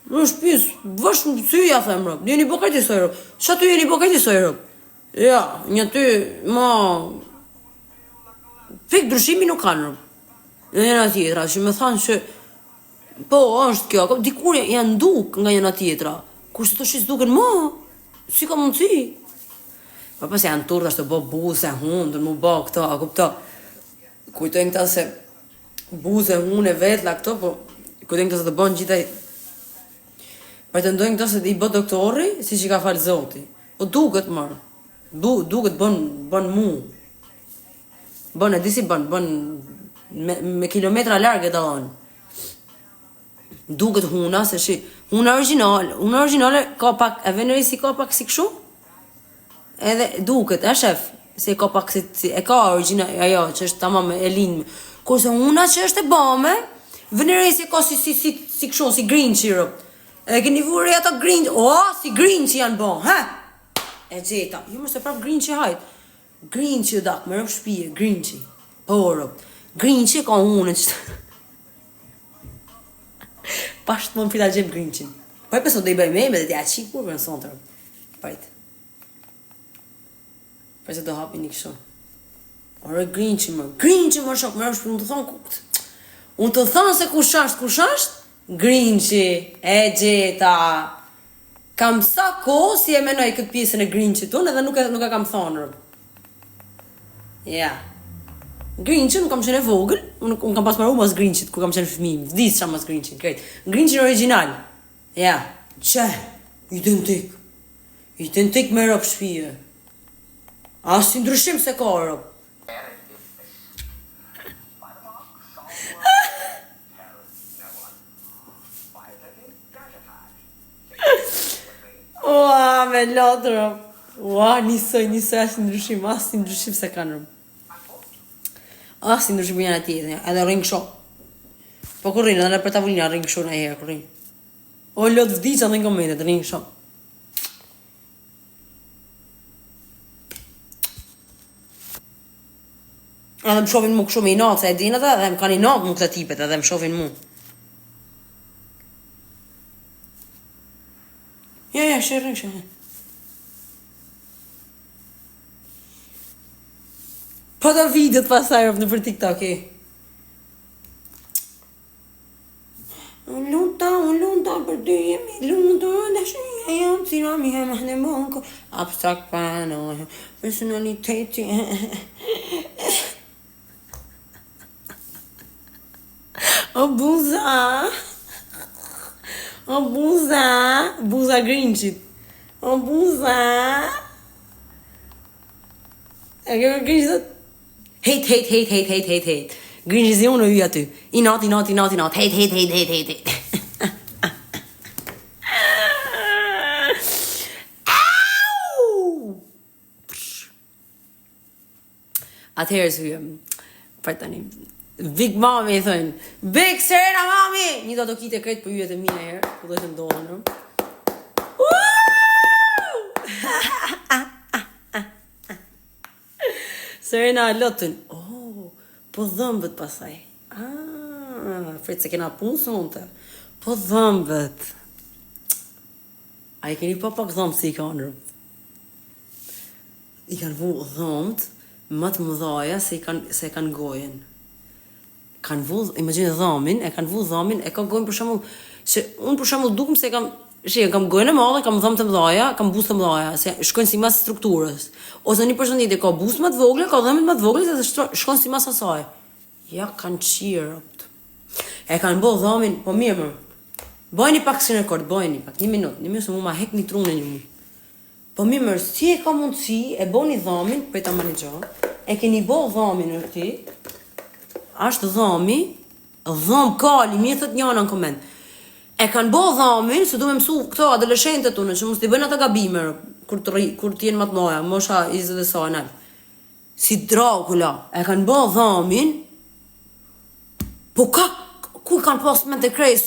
Në shpis, vësh në sy ja them, rëp, jeni bo krejt i soj, rëp, që aty jeni bo krejt i soj, rëp. Ja, një ty, ma... Pik ndryshimi nuk kanë, rëp. Njëna tjetra, që me thanë që... Po, është kjo, dikur janë duk nga njëna tjetra. Kurse të shqis duken, ma, si ka mundësi. Pa pas janë turda, shtë bo buse, hundër, mu bo këto, a kupto. Kujtojnë këta se buze, hune, vetla, këto, po kujtojnë këta se të bënë gjithaj. Pretendojnë këta se i bë doktori, si që ka falë zoti. Po duket mërë. Duket bën mu. Bën e disi bën me kilometra larg e dallon. Duket huna se huna origjinale ka pak e veneri si ka pak si kështu. Edhe duket, e shef, se ka pak si e ka origjinal ajo që është tamam e lind. Kurse huna që është e bame, veneri si ka si kështu, si Grinchi rop. Edhe keni vuri ato Grinch, si Grinchi janë bon, ha? E gjeta, jo më se prap Grinchi hajt. Grinchi dak, më rëp shpije, Grinchi. Por, Grinchi ka hunën që... Pashtë më në pita gjem Grinchin. Po e pëso do i bëj me dhe t'ja qik kur për në sonë të rëmë. Pajtë. Për se do hapi një kësho. Ore Grinchin më shok, më rëmë shpër, unë të thonë kukët. Unë të thonë se kush ashtë, Grinchi, e gjeta. Kam sa ko si e menoj këtë pjesën e Grinchit unë edhe nuk e kam thonë rëmë. Ja. Grinchin, unë kam qenë e vogël, unë kam pas maru mas Grinchit, ku kam qenë fëmijë, vdisë qa mas Grinchin, krejt. Grinchin original. Ja, që, identik me rëp shpije. As si ndryshim se ka rëp. Ua, me lotë rëp. Ua, nisoj, as si ndryshim se kanë rëp. Si ndryshim janë atjetën, edhe rrinë kësho. Po kur rrinë, edhe për tavolina rrinë kësho në herë, kur rrinë. O, lot vdiqa dhe në komendet, rrinë kësho. Edhe më shofin mu kësho me i natë, se e dinë edhe më kanë i natë mu këta tipet, edhe më shofin mu. Ja, shërën. Po do videot pasaj në për TikTok, Unë lunta për ty jemi lunta, dhe shënja jam cira mi he mahne monko, abstrakt paranoja, personaliteti. O buza Grinchit. O buza. E ke Grinchit? Hate. Grinchi zi unë u aty. I not. Hate. Atëherë së hyëm. Për tani. Big Mami i thënë. Big Serena Mami! Një do kite kretë për yjet e mine herë. Për dhe të ndonë. Serena lotën. Po dhëmbët pasaj. Fretë se kena punë sonte. Po dhëmbët. A i keni pa pak dhëmbët si i kanë rëmë. I kanë vu dhëmbët më të mëdhaja se i kanë gojen. Kanë vu, imagine dhëmbin, e kanë vu dhëmbin, e ka gojen për shembull, se unë për shembull dukem se kam gojen e madhe, kam dhëmbë të mëdhaja, kam buzë të mëdhaja, se shkojnë si mas strukturës. Ose një person tjetër ka buzë më të vogla, ka dhëmbë më të vogla dhe shkojnë si mas asaj. Ja kanë qirët. E kanë bo dhëmbin, po mirë më. Bëjni pak si rekord, një minutë se mu ma hek një trunë një mu. Po mirë, si e ka mundësi, e boni dhëmbin, për ta manigjo, e keni bo dhëmbin në këti, ashtë dhëmb kali, mi e thët njëna në komend. E kanë bo dhëmbin, se du me mësu këto adoleshentët unë, që mos t'i bëjnë ata gabime, kur t'jenë më të noja, mosha 20 sa e nalë. Si Dracula, e kanë bo dhëmbin, po ku kanë pas me të krejs,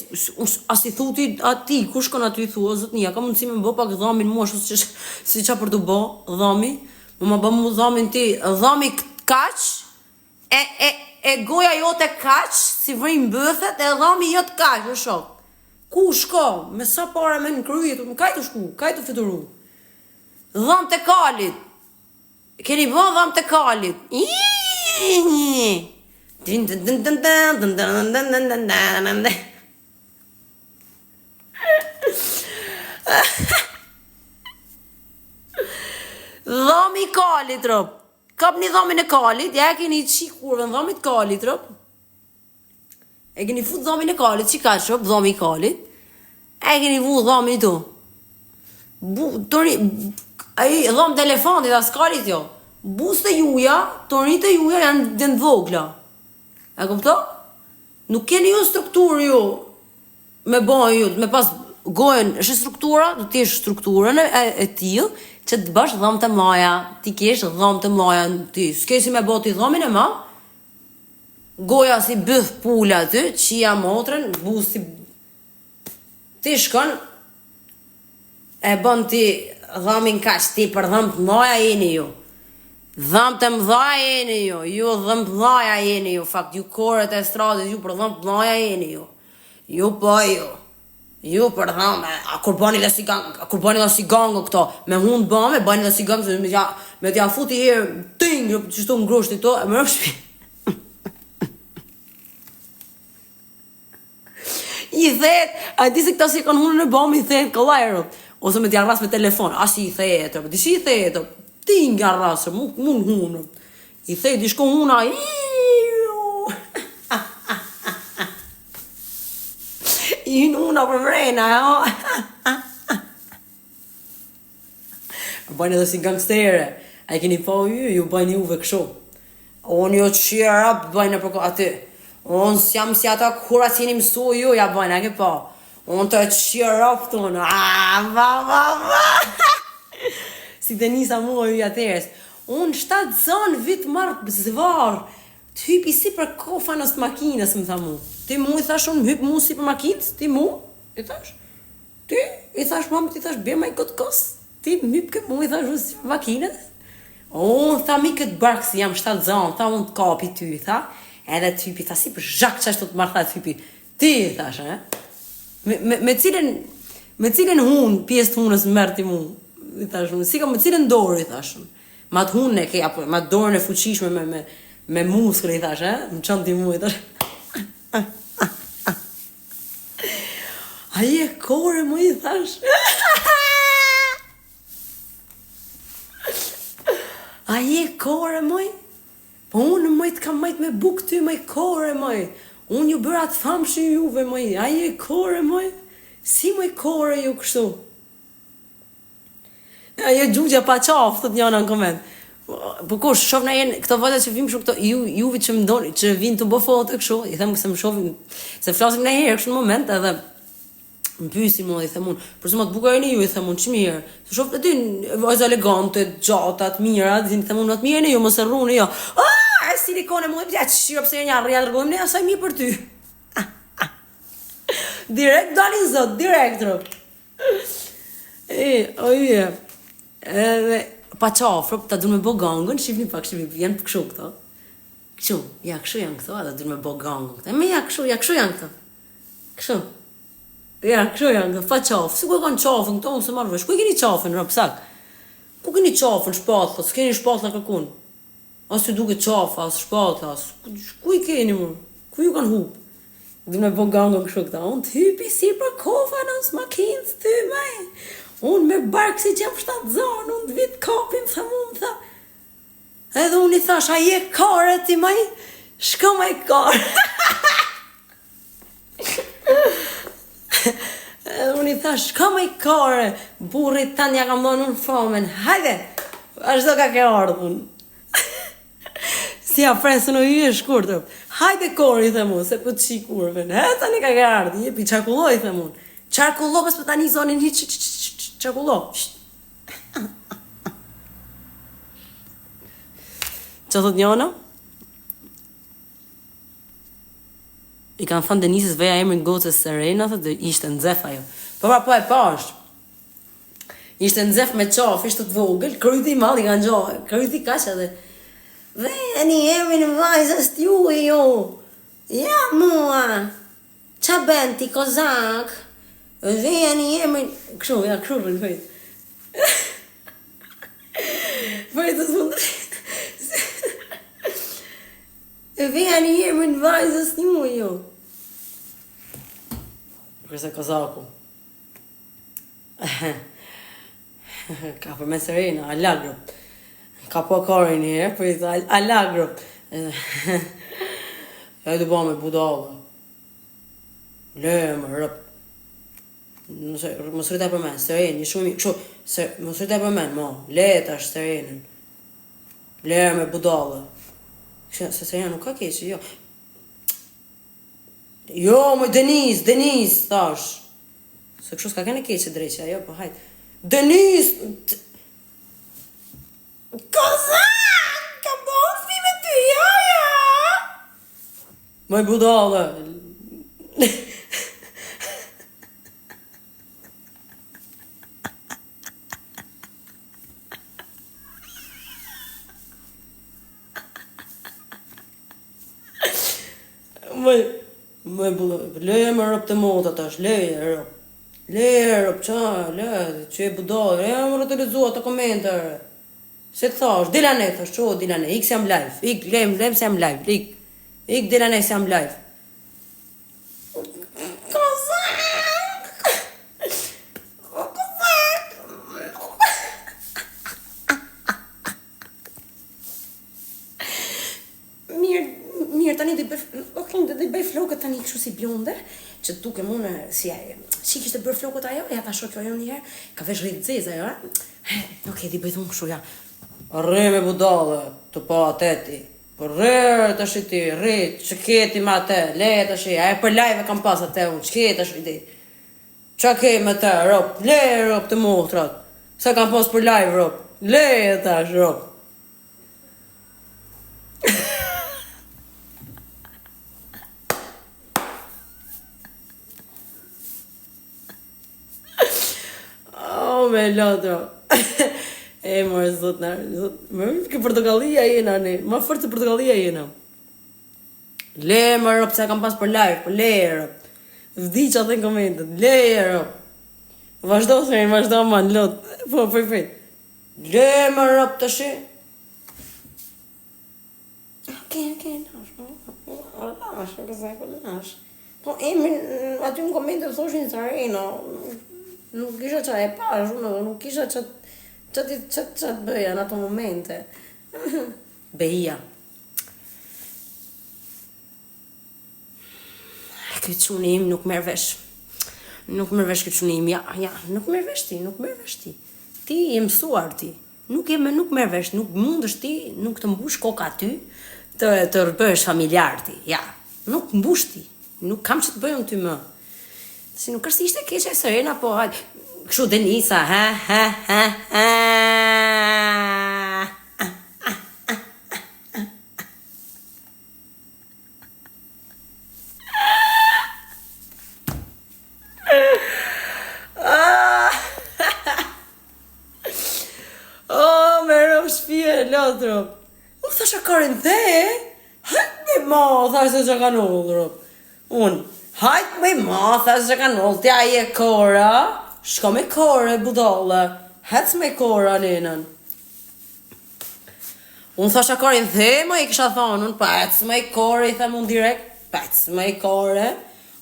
as i thuti ati, ku shkon aty i thua, zotnia, ka mundësi me më bo pak dhëmbin mua, si qa për të bo dhëmbi, më bë mu dhëmbin ti, dhëmbi kaq, e goja jote kaq, si vrim bëthet, e dhëmbi jote kaq, në shok. Ku shko, me sa para me në kryet, kaj të shku, kaj të fituru. Dhëmb të kalit, keni bë dhëmb të kalit. Dhëmbi i kalit, rop. Kap një dhëmbin e kalit, ja e keni qikurve në dhëmbit kalit, rop. E keni fut dhëmbin e kalit, që ka shop, dhëmbi i kalit. E keni vu dhëmbin i tu. Ai dhom telefonit as skalit jo. Buste juja, tonit e juja janë të vogla. E kupto? Nuk keni ju strukturë ju me bojë ju, me pas gojen, është struktura, do të jesh strukturën e tillë që të bash dhom të mlaja, ti kesh dhom të mlaja ti. S'kesi me boti dhomin e ma. Goja si bëth pula aty, qia motrën, busti ti shkon e bën ti dhamin kaq ti për dhëm të mlaja jeni ju. Dhëm të mdhaja jeni ju dhëm të mdhaja jeni ju, fakt ju korët e stradit ju për dhëm të mdhaja jeni ju. Ju po ju për dhëm, a kur bani dhe si gangë këto, me hundë bëme, bani dhe si gangë, me t'ja futi herë, ting, qështu më grushti to, e më rëpë shpi. I thet, a di se këta si kanë hunën e bëme, i thet këllajrë, ose me t'ja rras me telefon, asi i thet, disi i thet, ti nga rrasë, mund hunë. I thej, di shko huna, i hinë huna për vrena, Bajnë edhe si gangstere, a i keni pa ju bajnë juve kësho. Unë jo cheer up, bajnë për aty. Unë s'jam si ata kura si jeni mësu ju, ja bajnë, a ke pa. Unë të cheer up të unë, si Denisa mua ju atërës. Unë 7 zonë vit marrë zvarë. Të hypi si për kofa nësë makinës, më tha mu. Ti mu i thash unë hypë mu si për makinës? Ti mu? I thash? Ti? I thash mami, ti thash bje maj këtë kos? Ti më hypë këtë mu i thash unë si për makinës? Unë tha mi këtë barkë si jam 7 zonë, tha unë të kapi ty, tha. Edhe të hypi, tha si për zhak që ashtu të marrë, tha të hypi. Ti, thash, me cilin hunë, pjesë të hunës mërë ti mu? I thash unë, si ka me cilën dorë, i thash unë. Ma të hunë e ke, ma të dorën e fuqishme me muskële, i thash, më qënë ti mu, i thash. Aje kore mu, i thash. Aje kore mu, po unë mu të kam majtë me buk ty, mu kore mu. Unë ju bëra të famshë juve mu, aje kore mu. Si mu kore ju kështu? Ajo gjugja pa qafë, thot njëna në koment. Po kush, shof na jenë, këto vajta që vim shumë këto, juve që më doni, që vinë të bë foto kështu, i them se më shofim, se flasim në herë kështu në moment, edhe më pysin mua, i them unë, përse më të bukareni ju, i them unë, që mirë, se shof të din, vajza elegante, gjata, të mira, i them unë, atë mirë ju, më se rruni jo, e silikone mu, ja, qëshira pëse një arria të rrgojmë, ne asaj mirë për ty. Direkt dalin zot, direkt rrë. Oje. Edhe pa qafrë, ta dur me bo gangën, shifni pak, janë për këshu këto. Këshu, ja këshu janë këto, ata dur me bo gangën këto. Me ja këshu janë këto. Këshu. Ja, këshu janë këto, pa qafrë. Si ku e kanë qafën këto, unë se marrë vesh. Ku e keni qafën, rëpë sak? Ku keni qafën, shpatla, s'keni shpatla kërkun? As të duke qafa, as shpatla, ku i keni mu? Ku ju kanë hupë? Dur me bo gangën këshu këta. Unë të hypi si për kofa në smakinës ty, maj. Unë me barkë si që jam 7 zonë, unë të vitë kapin, tha mu, më tha. Edhe unë i thash, a je kare ti maj? Shko maj kare. Edhe unë i thash, shko maj kare. Burrit tanë ja kam dhonë unë famen. Hajde, ashtë do ka ke ardhun. Si a presë në ju e shkurtër. Hajde kore, i the mu, se për të shikurve. He, tani ka ke ardhë, jepi qarkulloj, i the mu. Qarkulloj, pas për tani zonin hitë, qarkullo. Që thot njona? I kanë thënë Denisës veja emrin gocës Serena, thot ishte nxef ajo. Po e pash. Ishte nxef me qaf, ishte të vogël, kryti i madh i kanë gjohë, kryti kaq edhe. Veni emrin vajzës t'juaj jo. Ja mua. Qa ben ti kozak? Veni emrin, kështu, ja, kështu për në fejtë. Vajzës mund Veni emrin vajzës një jo. Kërse kozaku. Ka për me Serena, alagro. Ka po kore një herë, për i tha, alagro. Ja i du ba me budala. Le më rëp. Mos rrita për men, Sereni, shumë i kështu, mos rrita për men, mo, le tash Serenin. Le me budallë. Se Serena nuk ka keqe, jo. Jo, më Denis, thash. Se kështu s'ka kene keqe dreqja, jo, po hajt. Denis! Kozak! Kam bon si me ty, ja! Më budallë. Më leje më rëp të mota tash, leje rëp, që e budallë, më rëtë lezua të komentër. Se të thash, Dilane, thash, qo, Dilane, ik se jam live, ik, lem se jam live, ik Dilane se jam live. Mirë, tani dhe bëj flokët tani kështu si blonde, që duke mune si që kishte bërë flokët ajo, ja ta shokjo ajo njëherë, ka vesh rritë zezë ajo, Okej, di bëjtë unë kështu, ja. Rre me budallë, të pa ateti, për rre të shiti, rre, që keti ma te, leje të shi, aje për live kam pas atë unë, që keti të shiti, që ke me te, rop, leje rop të muhtrat, se kam pas për live, rop, leje tash, rop. Me lotro. Mërë, zot, mërë, ke Portokallia jena, ne. Ma fort se Portokallia jena. Le, më rëp, se kam pas për live, për le, rëp. Vdi që atë në komentët, le, rëp. Vazhdo, man, lot. Po, perfekt. Le, më rëp, të shi. Okej, nash. Po, aty në komentët thoshin Sarena. Nuk kisha qa e pash, nuk kisha qa bëja në ato momente. Behia. Këtë qunim nuk merr vesh. Nuk merr vesh këtë qunim, ja, nuk merr vesh ti. Ti je mësuar ti. Nuk merr vesh, nuk mundesh ti, nuk të mbush koka ty, të bëhesh familjar ti, ja. Nuk mbush ti, nuk kam që të bëjmë ty më. Si nuk është ishte keqe e Serena, po hajt, kështu Denisa, me rëmë shpije, lotro. Unë thasha Karin dhe, hajt me ma, thasha se që ka nullë, unë. Hajt me ma, thasë që ka nullë, tja je kora, shko me kore, budallë, hec me kora, nenën. Unë thasha Karin dhe, ma i kisha thonë, unë, pa hec me kore, i them unë direkt, pa hec me kore,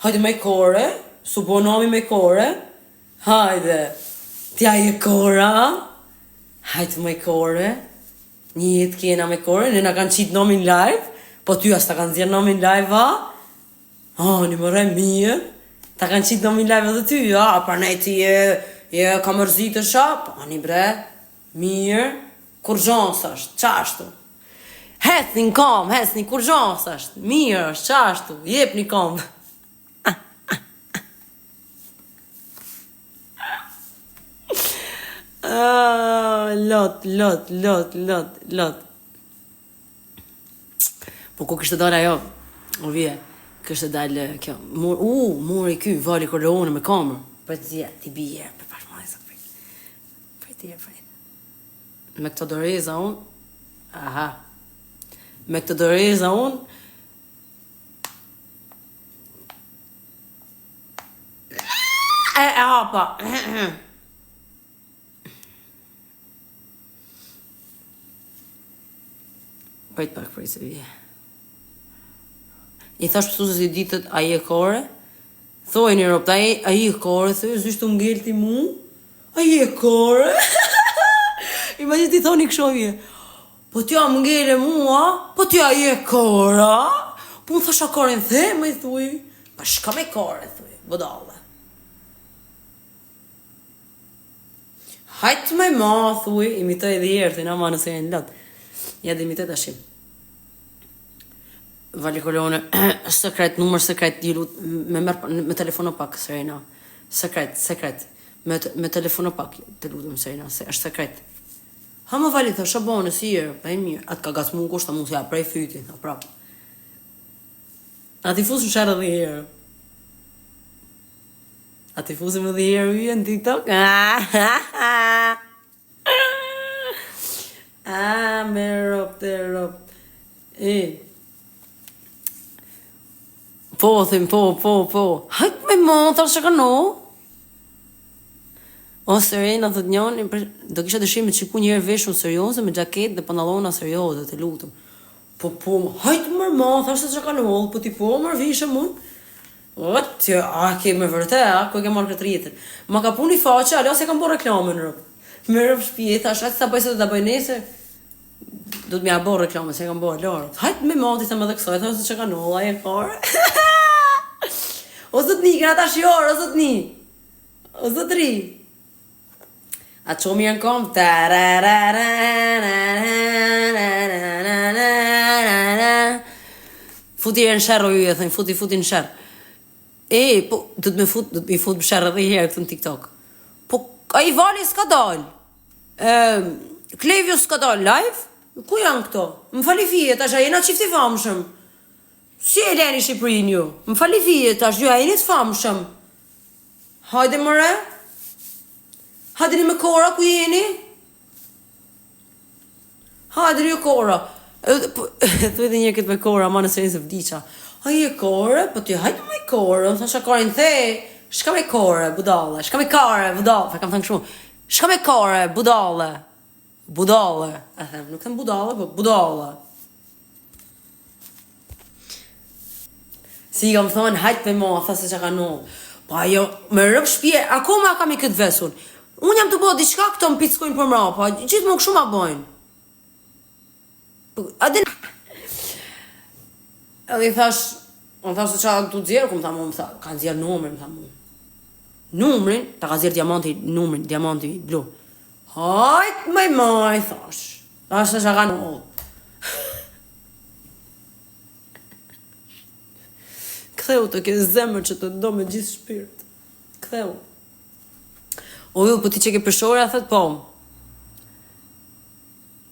hajde me kore, subonomi me kore, hajde, tja je kora, hajde me kore, një jetë kjena me kore, nëna kanë qitë nomin live, po ty as ta kanë zjerë nomin live, va? Një mëre mirë, ta kanë qitë në min live edhe ty, pra ne ti je ka mërzit të shop, një bre, mirë, kur gjonës është, qashtu. Heth një kam, kur gjonës është, mirë është, qashtu, jep një kam. Lot. Po ku kështë dole ajo, u vje. Kështë dalë kjo, muri ky, vali Corleone me kamër. Për të zje, ti bije, për pashmaj sa për ti Me këto doreza unë, me këto doreza unë, hapa. Pajt pak për i se vje. I thash pësu se si ditët a i e kore, thoi një ropë, a i e kore, thoi, zështë të mgell ti mu, a i e kore, imagine ti thoni këshovje, po t'ja mgell e mua, po t'ja i e kore, po më thasha kore në theme, i thuj, pa shka me kore, thuj, bëdale. Hajtë me ma, thuj, imitoj edhe herë, na ma nëse e në lot. Ja dhe imitoj të ashim. Vali kolone, sekret, numër sekret, me telefono pak, Serena. Sekret. Me telefono pak, të lutëm, Serena, se është sekret. Ha më vali, thë, shabone, si herë, pa e mirë. Atë ka gasë mu kushta mu, se ja, prej fyti, thë, prap. A ti fusë më shërë dhe herë. A ti fusë më dhe herë ujë në TikTok? Me rop, të rop. Po, thim, po. Hajt me mo, thërë që ka no. O, Serena, thët njën, do kisha dëshim me qiku njerë veshën serioze, me gjaket dhe panalona serioze, të lutëm. Po, hajt mërë ma, thërë që ka no, po ti po, mërë vishë mund. O, tja, ke me vërte, ku e ke marrë këtë rjetër. Ma ka puni faqe, alo, se kam bo reklamën, rëp. Me rëp shpje, thash, atë sa bëjse të da bëj nesër, do të mja bo reklamën, se kam bo, lorë. Hajt me mati, sa me dhe kësoj, thërë që ka no, a e kore. O zot ni, këna ta shior, o zot ni. O zot ri. A që mi janë kom. Futi e në shërë, o ju e thënë, futi në shërë. Po, du të mi fut më shërë edhe i herë këtë në TikTok. Po, a i vali s'ka dal. Klevjo s'ka dal live. Ku janë këto? Më fali fije, tash a jena qifti famshëm. Si e leni Shqipërin ju? Më fali fije, tash ju a jeni të famshëm. Hajde mëre. Hajde një me kora ku jeni. Hajde një kora. Thu edhe një këtë me kora, ma nëse një se vdiqa. Hajde kore, po ty hajde me kore. Më thasha karin the, shka me kore, budale. Shka me kare, budale. Fa kam thënë kështu. Shka me kore, budale. Budale. E them, nuk them budale, po budale. Si kam thonë, hajtë me ma, thasë që ka no. Pa jo, me rëp shpje, akoma kam i këtë vesun. Unë jam të bo diçka këto më pickojnë për mra, pa gjithë më këshu ma bojnë. Adin... Edhe i thash, më thash se qa të dzjerë, ku më tha mu, më tha, ka dzjerë numrin, më tha mu. Numrin, ta ka dzjerë diamanti blu. Hajtë me ma, i thash. Thash se qa ka no. Ktheu të ke zemër që të do me gjithë shpirt. Ktheu. O ju, po ti që ke përshore, a thët po.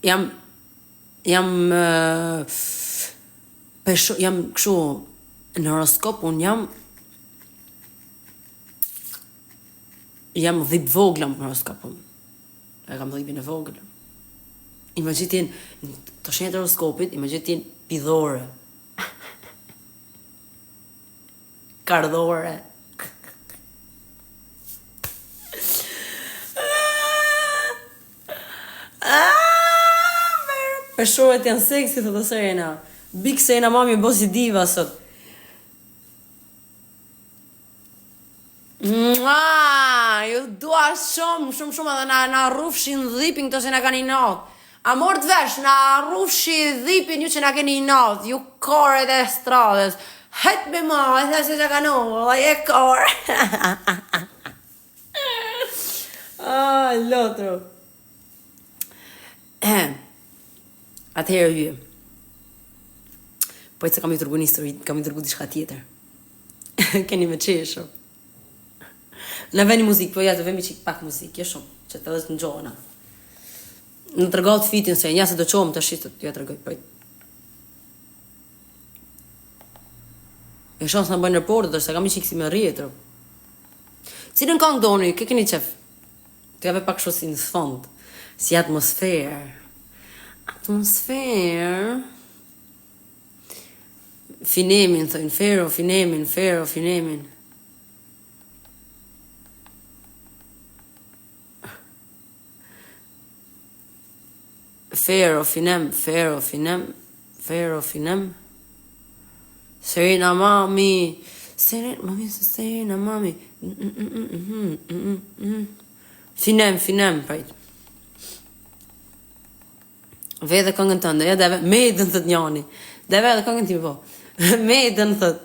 Jam këshu në horoskop, unë jam dhip vogla në horoskop. E kam dhipin e vogla. Imagitin, të shenjët horoskopit, imagitin pidhore. Kardhore. Peshorët janë seksi, thë të Serena. Big Serena mami e bosi diva sot. Ju dua shumë edhe na rrufshin dhipin këto që na kanë i natë. A mor të vesh, na rrufshi dhipin ju që na keni i natë. Ju kore dhe stradës. Hajt me ma, e thashe që ka no, e kore. Lotro. Atëherë ju. Po e që kam i tërgu një histori, kam i tërgu diçka tjetër. Keni me qeshë. Në veni muzikë, po ja të vemi qik pak muzikë, je shumë, që të dhe të në gjohëna. Në të rëgallë të fitin, se nja se do qohëm të shqitët, ja të rëgoj, po e shansë në bëjnë reportet, është se kam i qikë si me rjetër. Cilën këngë doni, ke keni qef? Të jave pak shosi në sfond. Si atmosferë. Atmosferë. Finemin, thëjnë, fero, finemin. Fero, finem. Serena mami. Serena mami. Finem, prajt. Ve dhe këngën tënde, ja deve, medën thët njani. Deve dhe këngën tim po. Medën thët.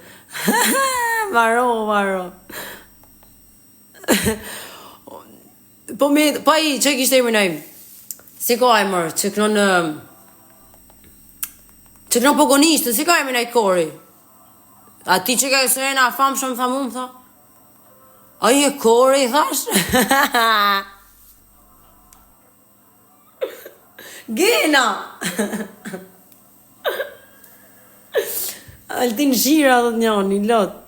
Varo. Po me, pa i, që kishte emrin ai? Si ka emër, që kënon pogonishtë, si ka emrin ai kori? A ti që ka e sërena famë shumë thamë tha? Ai e kori, thash? Gena! Altin shira, dhët njani, lot.